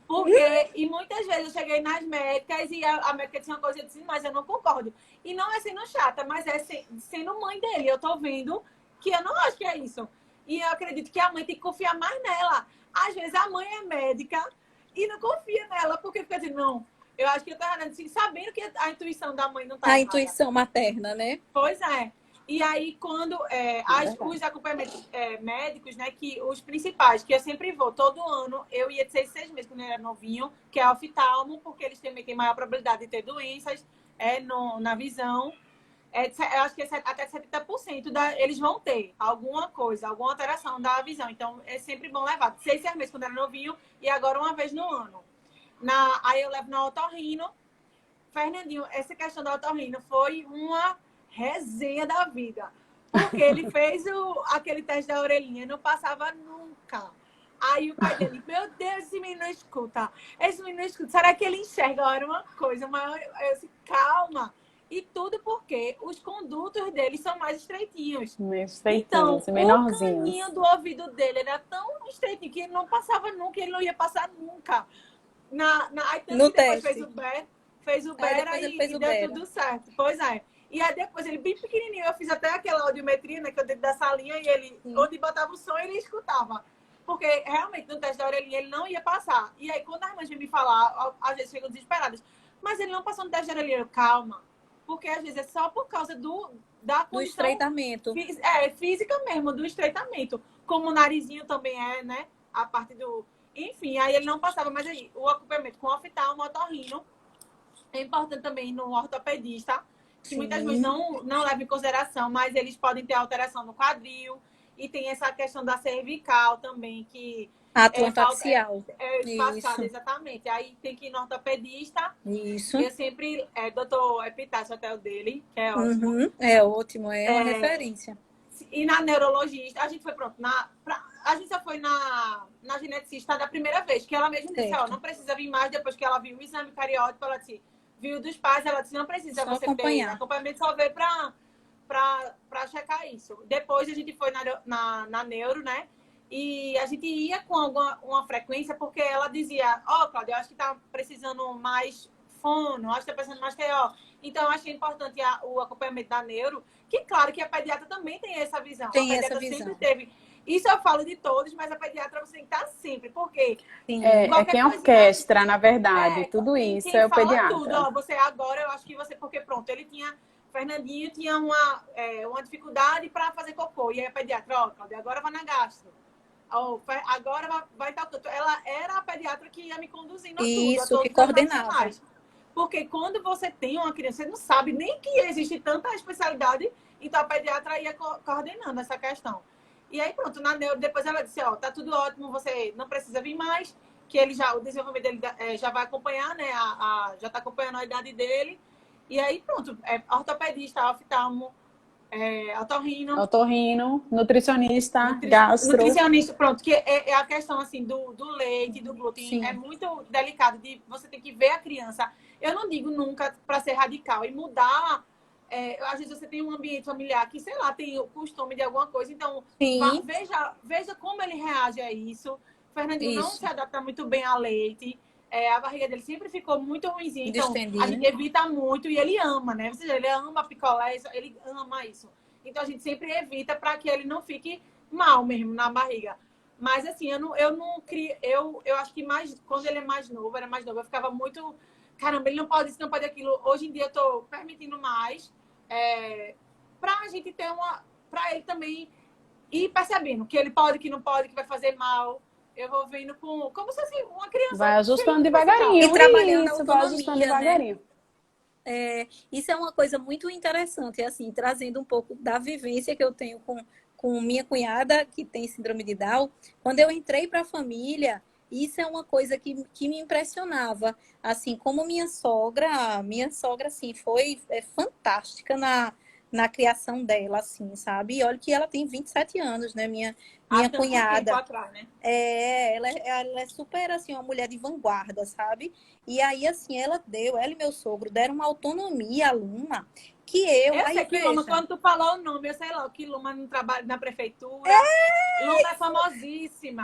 Porque, e muitas vezes eu cheguei nas médicas e a médica disse uma coisa e eu disse, mas eu não concordo. E não é sendo chata, mas é sendo mãe dele. Eu tô vendo que eu não acho que é isso. E eu acredito que a mãe tem que confiar mais nela. Às vezes a mãe é médica e não confia nela, porque fica dizendo, não, eu acho que eu tô errando, assim, sabendo que a intuição da mãe não tá A errada. intuição materna, né? Pois é. E aí, quando os acompanhamentos médicos, né, que os principais, que eu sempre vou, todo ano, eu ia de 6 meses quando ele era novinho, que é oftalmo, porque eles também têm maior probabilidade de ter doenças na visão. Eu acho que até 70% eles vão ter alguma coisa, alguma alteração da visão. Então, é sempre bom levar. De 6 meses quando era novinho e agora uma vez no ano. Aí eu levo na otorrino. Fernandinho, essa questão da otorrino foi uma resenha da vida. Porque ele fez aquele teste da orelhinha, não passava nunca. Aí o pai dele, meu Deus, esse menino não escuta. Esse menino não escuta. Será que ele enxerga? Era uma coisa, mas eu disse, calma. E tudo porque os condutos dele são mais estreitinhos. Então, o caninho do ouvido dele era tão estreitinho que ele não passava nunca, ele não ia passar nunca. Aí no depois teste. fez o Bera e deu Bera. tudo certo. Pois é. E aí depois ele bem pequenininho, eu fiz até aquela audiometria, né, que eu dentro da salinha e ele, onde botava o som, ele escutava. Porque realmente no teste da orelhinha ele não ia passar. E aí quando as mães vêm me falar, às vezes chegam desesperadas, mas ele não passou no teste da orelhinha, eu, calma. Porque às vezes é só por causa da condição... Do estreitamento. Física mesmo, do estreitamento. Como o narizinho também né, a parte do... Enfim, aí ele não passava, mas aí o acompanhamento com oftalmo, otorrino, é importante também no ortopedista, que muitas vezes não levam em consideração, mas eles podem ter alteração no quadril e tem essa questão da cervical também, que atlanta axial. Espaçado, exatamente. Aí tem que ir no ortopedista. Isso. E eu sempre, doutor Epitácio, até o dele, que é ótimo. É ótimo, é uma referência. E na neurologista, a gente foi pronto. A gente só foi na geneticista da primeira vez, que ela mesma disse, não precisa vir mais, depois que ela viu o exame periódico, ela disse, viu dos pais, ela disse, não precisa só você acompanhar. ter acompanhamento, só veio pra checar isso. Depois a gente foi na neuro, né? E a gente ia com uma frequência, porque ela dizia, Cláudia, eu acho que tá precisando mais fono, acho que tá precisando mais TO. Então, eu achei importante o acompanhamento da neuro, que claro que a pediatra também tem essa visão. Tem a pediatra essa visão. sempre teve. Isso eu falo de todos, mas a pediatra você tem que estar sempre, porque... É quem orquestra, na verdade, tudo isso quem é o fala pediatra. tudo, você agora, eu acho que você... Porque pronto, Fernandinho tinha uma dificuldade para fazer cocô, e aí a pediatra, Cláudia, agora vai na gastro. Agora vai tal canto. Ela era a pediatra que ia me conduzindo a tudo. Isso, que coordenava. Porque quando você tem uma criança, você não sabe nem que existe tanta especialidade, então a pediatra ia coordenando essa questão. E aí pronto, na neuro, depois ela disse, tá tudo ótimo, você não precisa vir mais, que o desenvolvimento dele já vai acompanhar, né? Já está acompanhando a idade dele. E aí pronto, ortopedista, oftalmo, otorrino, nutricionista, gastro. Nutricionista, pronto, que é a questão assim do leite, do glúten. Sim. É muito delicado você tem que ver a criança. Eu não digo nunca para ser radical e mudar. Às vezes você tem um ambiente familiar que, sei lá, tem o costume de alguma coisa, então veja como ele reage a isso. O Fernandinho não se adapta muito bem a leite. A barriga dele sempre ficou muito ruimzinha. Então, a gente evita muito e ele ama, né? Ou seja, ele ama picolé, ele ama isso. Então, a gente sempre evita para que ele não fique mal mesmo na barriga. Mas, assim, eu não crio... Eu acho que quando ele era mais novo, eu ficava muito... Caramba, ele não pode isso, não pode aquilo. Hoje em dia, eu tô permitindo mais pra gente ter para ele também ir percebendo que ele pode, que não pode, que vai fazer mal. Eu vou vendo como se fosse uma criança. Vai ajustando devagarinho. E trabalhando a Isso, vai ajustando autonomia, né? devagarinho. Isso é uma coisa muito interessante, assim, trazendo um pouco da vivência que eu tenho com minha cunhada, que tem síndrome de Down. Quando eu entrei para a família, isso é uma coisa que me impressionava. Assim, como minha sogra, assim, foi fantástica na criação dela, assim, sabe? E olha que ela tem 27 anos, né? Minha Tanto cunhada. tempo atrás, né? Ela é super, assim, uma mulher de vanguarda, sabe? E aí, assim, ela e meu sogro deram uma autonomia à Luma que Eu aí sei que Luma, veja, quando tu falou o nome, eu sei lá, que Luma não trabalha na prefeitura. Luma é famosíssima.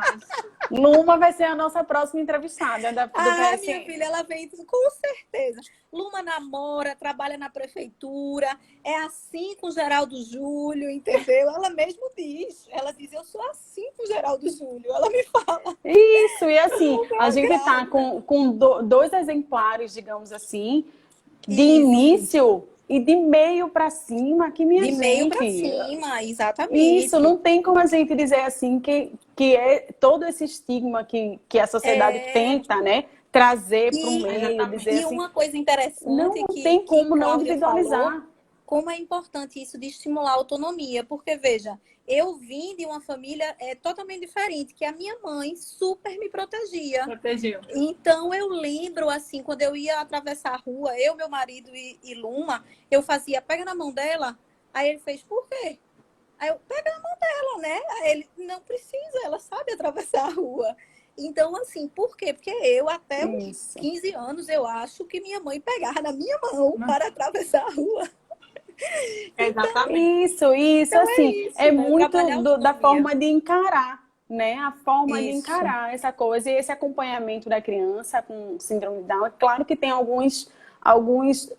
Luma vai ser a nossa próxima entrevistada do minha PSN. filha, ela vem com certeza. Luma namora, trabalha na prefeitura, é assim com Geraldo Júlio, entendeu? Ela mesmo diz, eu sou assim com Geraldo Júlio, ela me fala. Isso, e assim, a gente tá grávida. com dois exemplares, digamos assim, de Isso. início e de meio para cima, que minha De meio para gente. cima, exatamente. Isso, não tem como a gente dizer assim que é todo esse estigma que a sociedade tenta, né, trazer para o meio, dizer E assim, uma coisa interessante não que tem como não Cláudia individualizar. falou, como é importante isso de estimular a autonomia, porque veja, eu vim de uma família totalmente diferente, que a minha mãe super me protegia. Protegeu. Então eu lembro assim, quando eu ia atravessar a rua, eu, meu marido e Luma, eu fazia, pega na mão dela, aí ele fez, por quê? Aí eu, pega na mão dela, né? Aí ele, não precisa, ela sabe atravessar a rua. Então, assim, por quê? Porque eu, até uns Isso. 15 anos, eu acho que minha mãe pegava na minha mão para atravessar a rua. Exatamente. Isso, Então, assim, isso, é né? muito Trabalhar a da autonomia. forma de encarar, né? A forma de Isso. encarar essa coisa e esse acompanhamento da criança com síndrome de Down. É claro que tem alguns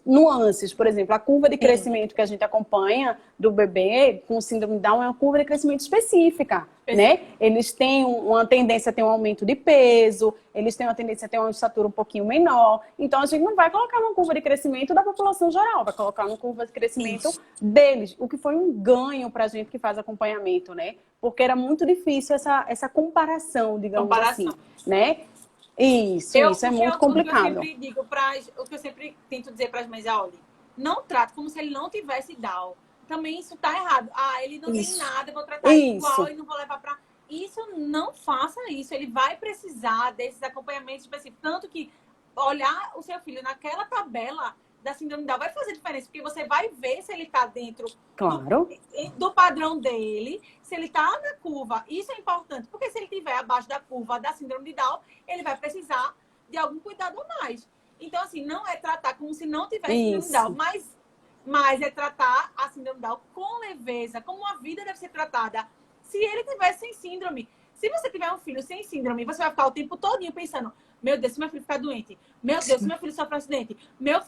nuances, por exemplo, a curva de crescimento que a gente acompanha do bebê com síndrome de Down é uma curva de crescimento específica, né? Eles têm uma tendência a ter um aumento de peso, eles têm uma tendência a ter uma estatura um pouquinho menor. Então, a gente não vai colocar uma curva de crescimento da população geral, vai colocar uma curva de crescimento deles, o que foi um ganho para a gente que faz acompanhamento, né? Porque era muito difícil essa comparação, digamos assim, né? Isso é muito complicado. O que eu sempre tento dizer para as mães é, olha, não trate como se ele não tivesse Down. Também isso tá errado. Ele não tem nada, eu vou tratar igual e não vou levar para... Isso, não faça isso. Ele vai precisar desses acompanhamentos específicos. Tanto que olhar o seu filho naquela tabela da síndrome de Down vai fazer diferença, porque você vai ver se ele está dentro do padrão dele, se ele está na curva. Isso é importante, porque se ele estiver abaixo da curva da síndrome de Down, ele vai precisar de algum cuidado a mais. Então, assim, não é tratar como se não tivesse síndrome de Down, mas é tratar a síndrome de Down com leveza, como a vida deve ser tratada. Se ele tivesse sem síndrome, se você tiver um filho sem síndrome, você vai ficar o tempo todinho pensando, meu Deus, se meu filho ficar doente, meu Deus, se meu filho sofre um acidente, meu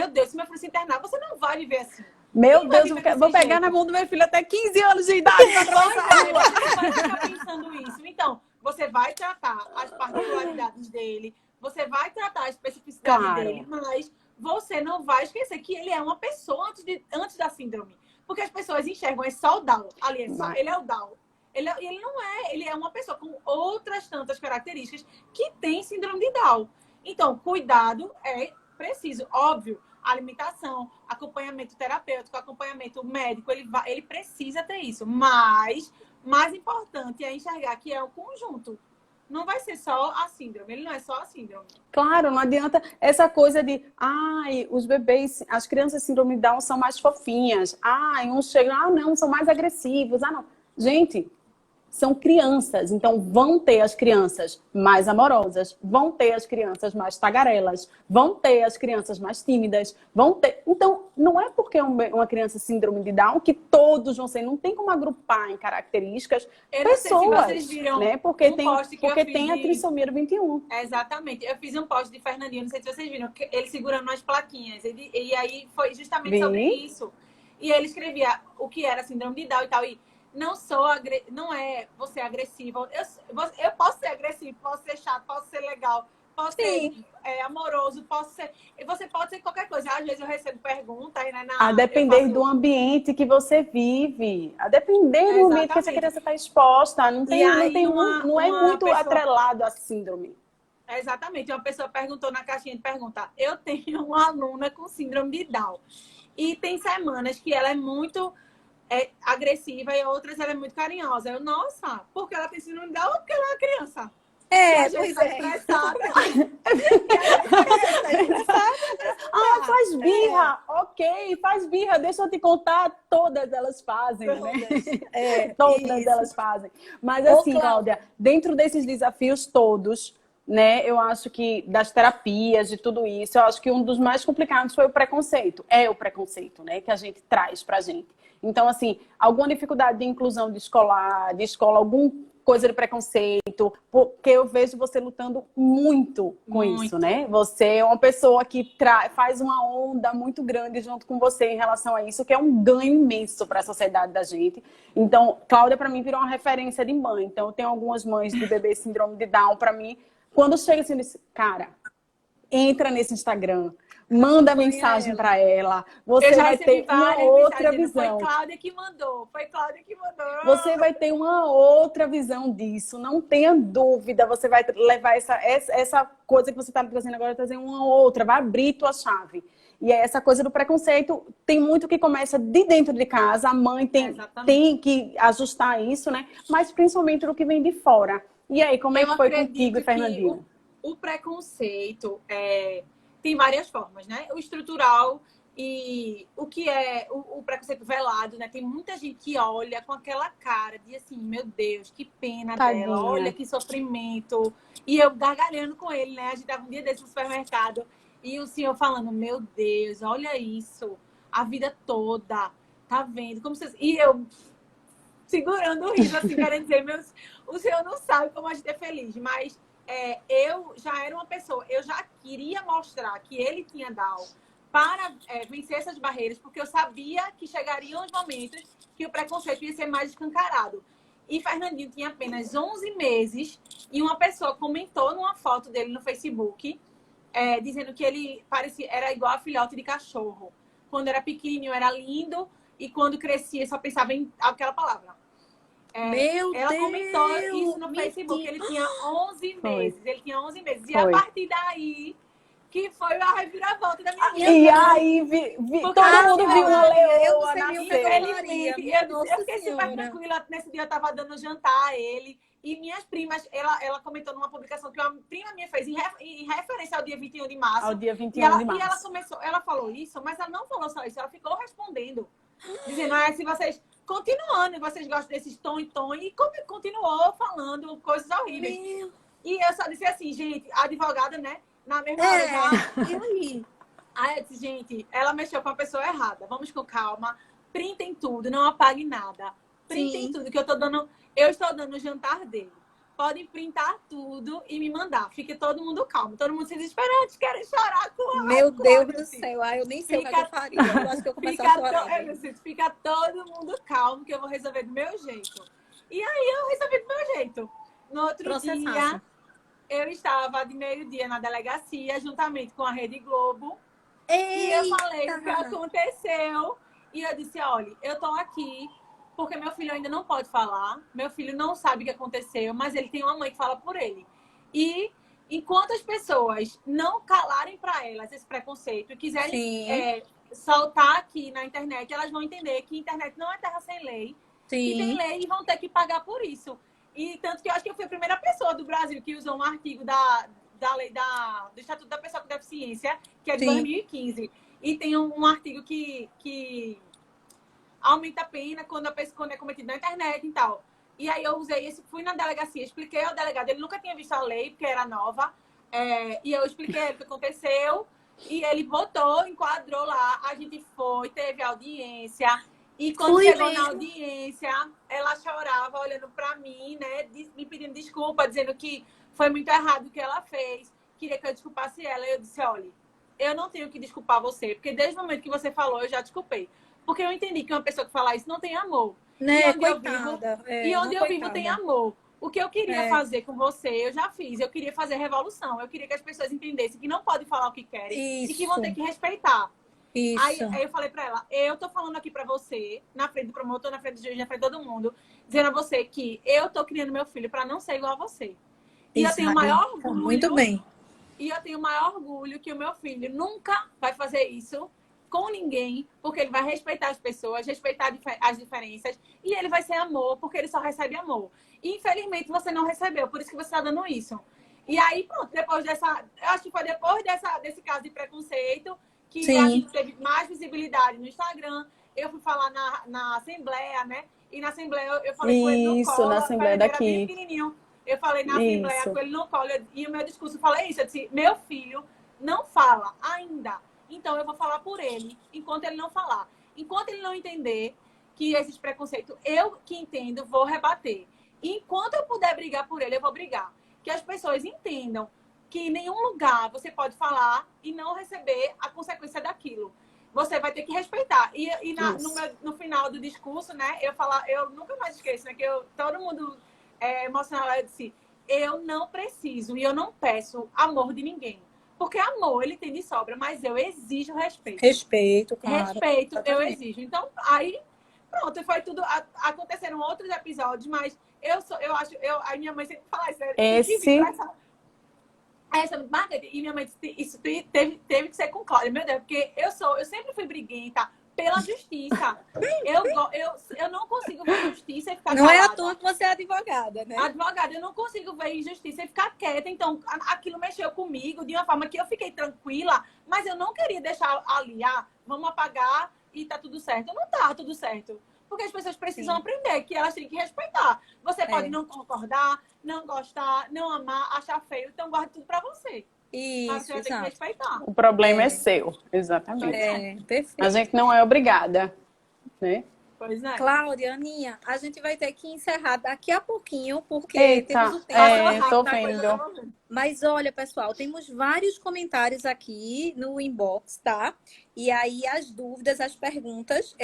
Deus, se meu filho se internar, você não vai viver assim. Meu Deus, vou pegar na mão do meu filho até 15 anos de idade para atravessar a rua. Você vai ficar pensando isso. Então, você vai tratar as particularidades dele, você vai tratar a especificidade dele, mas você não vai esquecer que ele é uma pessoa antes da síndrome. Porque as pessoas enxergam, é só o Down. Ali, ele é o Down. Ele não é, ele é uma pessoa com outras tantas características que tem síndrome de Down. Então, cuidado é preciso. Óbvio, alimentação, acompanhamento terapêutico, acompanhamento médico, ele precisa ter isso. Mas, mais importante é enxergar que é o conjunto. Não vai ser só a síndrome, ele não é só a síndrome. Claro, não adianta essa coisa de, os bebês, as crianças síndrome de Down são mais fofinhas. Uns chegam, não, são mais agressivos. Não. Gente, são crianças, então vão ter as crianças mais amorosas, vão ter as crianças mais tagarelas, vão ter as crianças mais tímidas, vão ter... Então, não é porque uma criança síndrome de Down que todos vão ser, não tem como agrupar em características pessoas, né? Porque tem a trissomia 21. Exatamente. Eu fiz um post de Fernandinho, não sei se vocês viram, ele segurando as plaquinhas, e aí foi justamente sobre isso. E ele escrevia o que era síndrome de Down e tal, e não é você agressiva. Eu posso ser agressivo, posso ser chato, posso ser legal, posso ser amoroso, posso ser... Você pode ser qualquer coisa. Às vezes eu recebo perguntas, né? A depender do ambiente que você vive. A depender do ambiente que essa criança está exposta. Não é muito atrelado à síndrome. Exatamente. Uma pessoa perguntou na caixinha de perguntas. Eu tenho uma aluna com síndrome de Down. E tem semanas que ela é muito agressiva e outras ela é muito carinhosa. Nossa, porque ela tem síndrome de Down ou porque ela é uma criança? Pois tá é. Estressada. Faz birra. Ok, faz birra. Deixa eu te contar. Todas elas fazem, né? Todas elas fazem. Mas assim, Cláudia, dentro desses desafios todos, né? Eu acho que das terapias, de tudo isso, eu acho que um dos mais complicados foi o preconceito. É o preconceito, né? Que a gente traz pra gente. Então, assim, alguma dificuldade de inclusão de escola, alguma coisa de preconceito, porque eu vejo você lutando muito com isso, né? Você é uma pessoa que faz uma onda muito grande junto com você em relação a isso, que é um ganho imenso para a sociedade da gente. Então, Cláudia, para mim, virou uma referência de mãe. Então, eu tenho algumas mães de bebê síndrome de Down, para mim, quando chega assim, eu disse, cara, entra nesse Instagram, manda mensagem para ela. Você vai ter uma outra visão. Foi Cláudia que mandou. Você vai ter uma outra visão disso. Não tenha dúvida. Você vai levar essa coisa que você está trazendo agora, trazer uma outra. Vai abrir tua chave. E essa coisa do preconceito tem muito que começa de dentro de casa. A mãe tem que ajustar isso, né? Mas principalmente do que vem de fora. E aí, como é que foi contigo e Fernandinho? O preconceito tem várias formas, né? O estrutural e o que é o preconceito velado, né? Tem muita gente que olha com aquela cara de assim, meu Deus, que pena dela, olha que sofrimento. E eu gargalhando com ele, né? A gente tava um dia desse no supermercado e o senhor falando, meu Deus, olha isso, a vida toda, tá vendo? Como vocês... E eu segurando o riso, assim, querendo dizer, o senhor não sabe como a gente é feliz, mas eu já era uma pessoa, eu já queria mostrar que ele tinha Down para vencer essas barreiras, porque eu sabia que chegariam os momentos que o preconceito ia ser mais escancarado. E Fernandinho tinha apenas 11 meses e uma pessoa comentou numa foto dele no Facebook, dizendo que ele era igual a filhote de cachorro. Quando era pequenininho era lindo e quando crescia só pensava em aquela palavra. Ela comentou isso no Facebook. Ele tinha 11 meses. Ele tinha 11 meses. E a partir daí, que foi a reviravolta da minha vida. E aí, todo mundo viu uma leoa nascer. Eu fiquei super tranquila. Nesse dia eu tava dando jantar a ele. E minhas primas, ela comentou numa publicação que uma prima minha fez em referência ao dia 21 de março. Ao dia 21 de março. E ela falou isso, mas ela não falou só isso. Ela ficou respondendo. Dizendo, se vocês... Continuando, vocês gostam desses tom e tom. E continuou falando coisas horríveis. E eu só disse assim, gente, a advogada, né? Na mesma hora já. E aí? Aí eu disse, gente, ela mexeu com a pessoa errada. Vamos com calma. Printem tudo, não apague nada. Printem tudo, que eu estou dando o jantar dele. Podem printar tudo e me mandar. Fique todo mundo calmo. Todo mundo se desesperante, querem chorar com a Meu Deus do céu. Eu nem sei o que eu faria. Eu acho que eu começo a chorar. Fica todo mundo calmo, que eu vou resolver do meu jeito. E aí eu resolvi do meu jeito. No outro dia, eu estava de meio-dia na delegacia, juntamente com a Rede Globo. E eu falei o que aconteceu. E eu disse, olha, eu tô aqui porque meu filho ainda não pode falar. Meu filho não sabe o que aconteceu, mas ele tem uma mãe que fala por ele. E enquanto as pessoas não calarem para elas esse preconceito e quiserem soltar aqui na internet, elas vão entender que a internet não é terra sem lei. Que tem lei e vão ter que pagar por isso. E tanto que eu acho que eu fui a primeira pessoa do Brasil que usou um artigo da lei do Estatuto da Pessoa com Deficiência, que é de 2015. E tem um artigo que aumenta a pena quando é cometido na internet e tal. E aí eu fui na delegacia, expliquei ao delegado, ele nunca tinha visto a lei, porque era nova. E eu expliquei o que aconteceu. E ele botou, enquadrou lá, a gente foi, teve audiência. E quando chegou na audiência, ela chorava olhando pra mim, né? Me pedindo desculpa, dizendo que foi muito errado o que ela fez. Queria que eu desculpasse ela. E eu disse, olha, eu não tenho que desculpar você, porque desde o momento que você falou, eu já desculpei. Porque eu entendi que uma pessoa que fala isso não tem amor. Né, e onde eu vivo tem amor. O que eu queria fazer com você, eu já fiz. Eu queria fazer revolução. Eu queria que as pessoas entendessem que não podem falar o que querem e que vão ter que respeitar. Aí eu falei pra ela, eu tô falando aqui pra você, na frente do promotor, na frente do juiz, na frente de todo mundo, dizendo a você que eu tô criando meu filho pra não ser igual a você. E eu tenho o maior orgulho. Muito bem. E eu tenho o maior orgulho que o meu filho nunca vai fazer isso com ninguém, porque ele vai respeitar as pessoas, respeitar as diferenças, e ele vai ser amor, porque ele só recebe amor. E, infelizmente, você não recebeu, por isso que você está dando isso. E aí, pronto, depois dessa... Eu acho que foi depois desse caso de preconceito que a gente teve mais visibilidade no Instagram. Eu fui falar na Assembleia, né? E na Assembleia eu falei com ele no colo. Isso, na Assembleia daqui. Bem pequenininho. Eu falei na Assembleia com ele no colo. E o meu discurso, eu falei isso. Eu disse, meu filho não fala ainda. Então, eu vou falar por ele, enquanto ele não falar. Enquanto ele não entender que esses preconceitos, eu que entendo, vou rebater. E enquanto eu puder brigar por ele, eu vou brigar. Que as pessoas entendam que em nenhum lugar você pode falar e não receber a consequência daquilo. Você vai ter que respeitar. E no final do discurso, né, eu nunca mais esqueço, né, que todo mundo emocional, eu disse, eu não preciso e eu não peço amor de ninguém. Porque amor, ele tem de sobra, mas eu exijo respeito. Respeito, claro. Respeito, eu exijo. Então, aí, pronto, foi tudo. Aconteceram outros episódios, mas a minha mãe sempre fala isso. Margarida, e minha mãe disse, isso teve que ser com Cláudia, meu Deus, porque eu sempre fui briguenta pela justiça. Eu não consigo ver justiça e ficar calada. Não é à toa que você é advogada, né? Advogada, eu não consigo ver injustiça e ficar quieta. Então, aquilo mexeu comigo de uma forma que eu fiquei tranquila, mas eu não queria deixar ali, vamos apagar e tá tudo certo. Não tá tudo certo. Porque as pessoas precisam aprender que elas têm que respeitar. Você pode não concordar, não gostar, não amar, achar feio, então guarde tudo pra você. Isso, mas você tem que respeitar. O problema é seu, exatamente. Perfeito. A gente não é obrigada, né? Pois é. Cláudia, Aninha, a gente vai ter que encerrar daqui a pouquinho, porque temos o tempo. Tô vendo. Mas olha, pessoal, temos vários comentários aqui no inbox, tá? E aí as dúvidas, as perguntas,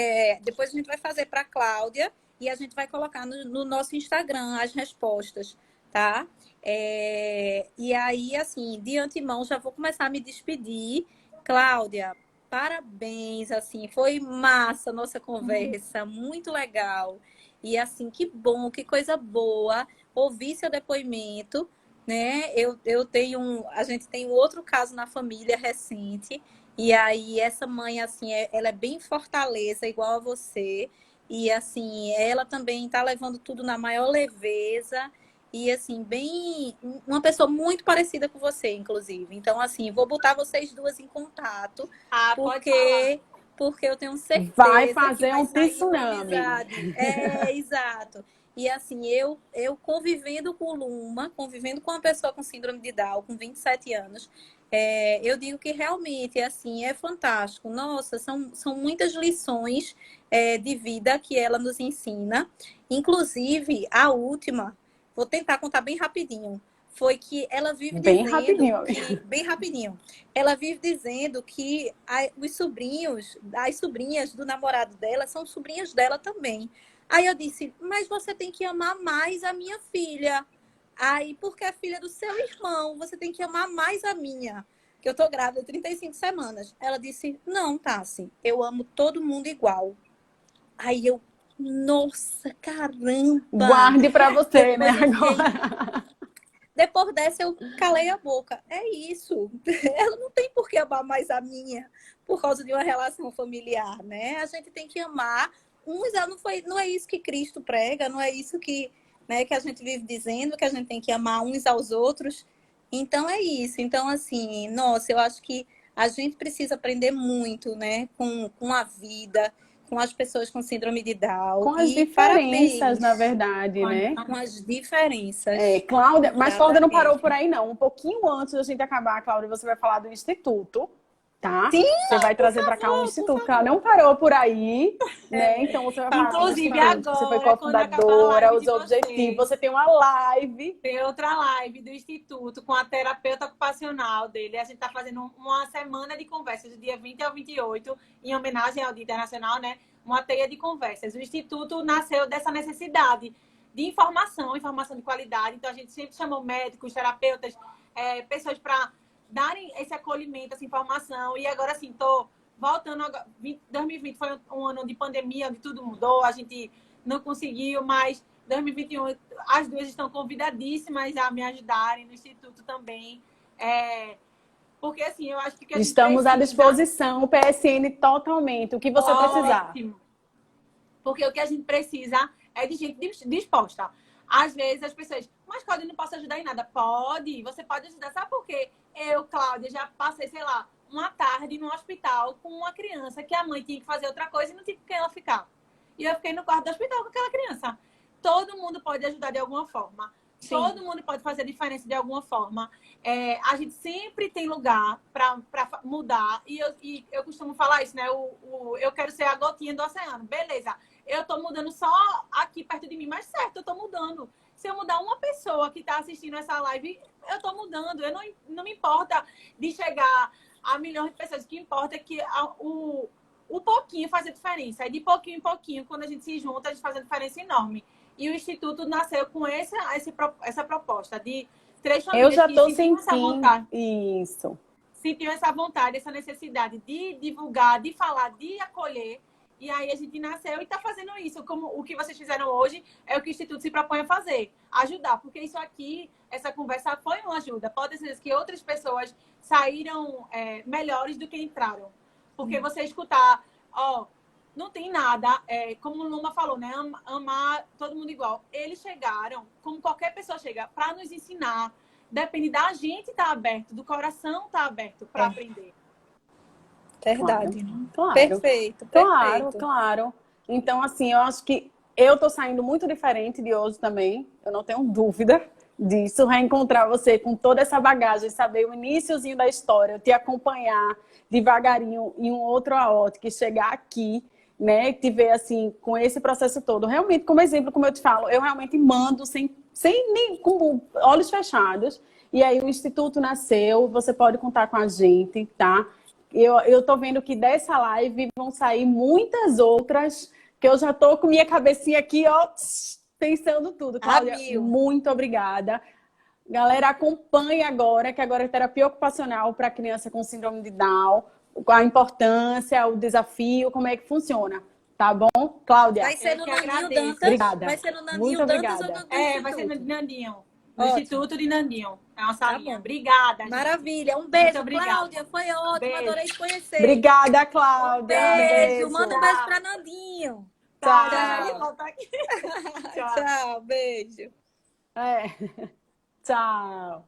depois a gente vai fazer para a Cláudia e a gente vai colocar no nosso Instagram as respostas, tá? E aí, assim, de antemão, já vou começar a me despedir. Cláudia, parabéns, assim, foi massa a nossa conversa, muito legal. E assim, que bom, que coisa boa ouvir seu depoimento, né? A gente tem um outro caso na família recente, e aí essa mãe, assim, ela é bem fortaleza, igual a você, e assim, ela também está levando tudo na maior leveza, e assim, uma pessoa muito parecida com você, inclusive. Então, assim, vou botar vocês duas em contato, porque eu tenho certeza vai fazer que um tsunami. Exato. E assim, eu convivendo com Luma, convivendo com uma pessoa com síndrome de Down, com 27 anos, eu digo que realmente, assim, é fantástico. Nossa, são muitas lições de vida que ela nos ensina. Inclusive, a última, vou tentar contar bem rapidinho, foi que ela vive bem rapidinho. Ela vive dizendo que as sobrinhas do namorado dela são sobrinhas dela também. Aí eu disse, mas você tem que amar mais a minha filha. Aí, porque é filha do seu irmão, você tem que amar mais a minha. Que eu tô grávida 35 semanas. Ela disse, não, Tassi, eu amo todo mundo igual. Aí eu, nossa, caramba! Guarde pra você, né, agora. Depois dessa, eu calei a boca. É isso. Ela não tem por que amar mais a minha por causa de uma relação familiar, né? A gente tem que amar uns. Não é isso que Cristo prega, não é isso que a gente vive dizendo, que a gente tem que amar uns aos outros. Então, é isso. Então, assim, nossa, eu acho que a gente precisa aprender muito, né? Com a vida, com as pessoas com síndrome de Down. Com as diferenças, na verdade, né? Com as diferenças. Cláudia, mas Cláudia não parou por aí, não. Um pouquinho antes da gente acabar, Cláudia, você vai falar do Instituto, tá? Sim, você vai trazer para cá um Instituto, que ela não parou por aí, né? Então você vai falar. Inclusive, agora, você foi cofundadora, os objetivos, você tem uma live. Tem outra live do Instituto com a terapeuta ocupacional dele. A gente está fazendo uma semana de conversas, do dia 20 ao 28, em homenagem ao Dia Internacional, né? Uma teia de conversas. O Instituto nasceu dessa necessidade de informação de qualidade. Então, a gente sempre chamou médicos, terapeutas, pessoas para darem esse acolhimento, essa informação. E agora, assim, tô voltando. 2020 foi um ano de pandemia, onde tudo mudou, a gente não conseguiu, mas 2021, as duas estão convidadíssimas a me ajudarem no Instituto também. Porque, assim, eu acho que a gente Estamos à precisa... disposição, o PSN totalmente, o que você precisar. Ótimo. Porque o que a gente precisa é de gente disposta. Às vezes as pessoas, mas Cláudia, não posso ajudar em nada. Pode, você pode ajudar. Sabe por quê? Eu, Cláudia, já passei, sei lá, uma tarde no hospital com uma criança que a mãe tinha que fazer outra coisa e não tinha com quem ela ficar. E eu fiquei no quarto do hospital com aquela criança. Todo mundo pode ajudar de alguma forma. Sim. Todo mundo pode fazer diferença de alguma forma. A gente sempre tem lugar para mudar. E eu costumo falar isso, né? Eu quero ser a gotinha do oceano. Beleza. Eu tô mudando só aqui perto de mim, mas certo, eu tô mudando. Se eu mudar uma pessoa que tá assistindo essa live, eu tô mudando. Eu não me importa de chegar a milhões de pessoas. O que importa é que o pouquinho faz a diferença. E de pouquinho em pouquinho, quando a gente se junta, a gente faz uma diferença enorme. E o Instituto nasceu com essa proposta de 3 famílias eu já tô que sentiam essa vontade. Isso. Sentiu essa vontade, essa necessidade de divulgar, de falar, de acolher. E aí a gente nasceu e está fazendo isso. Como o que vocês fizeram hoje é o que o Instituto se propõe a fazer. Ajudar. Porque isso aqui, essa conversa foi uma ajuda. Pode ser que outras pessoas saíram melhores do que entraram. Porque você escutar, não tem nada, como o Luma falou, né? Amar todo mundo igual. Eles chegaram, como qualquer pessoa chega, para nos ensinar. Depende da gente estar aberto, do coração estar aberto para aprender. Verdade. Claro. Perfeito. Claro. Então, assim, eu acho que eu tô saindo muito diferente de hoje também. Eu não tenho dúvida disso. Reencontrar você com toda essa bagagem, saber o iniciozinho da história, te acompanhar devagarinho em um outro aorta, chegar aqui, né, te ver assim, com esse processo todo. Realmente, como exemplo, como eu te falo, eu realmente mando sem nem com olhos fechados. E aí o Instituto nasceu, você pode contar com a gente, tá? Eu tô vendo que dessa live vão sair muitas outras, que eu já tô com minha cabecinha aqui, pensando tudo. Cláudia, muito obrigada. Galera, acompanhe agora, que agora é terapia ocupacional para criança com síndrome de Down, a importância, o desafio, como é que funciona. Tá bom? Cláudia? Vai ser no Nandinho Dantas? Obrigada. Vai ser no Nandinho muito Dantas obrigada. ou no Instituto? Vai ser no Nandinho. No Ótimo. Instituto de Nandinho. É uma salinha. Bom. Obrigada, gente. Maravilha. Um beijo, obrigada. Cláudia. Foi ótimo. Beijo. Adorei te conhecer. Obrigada, Cláudia. Beijo. Manda um beijo pra Nandinho. Tchau. Tchau. Tchau. Beijo. Tchau.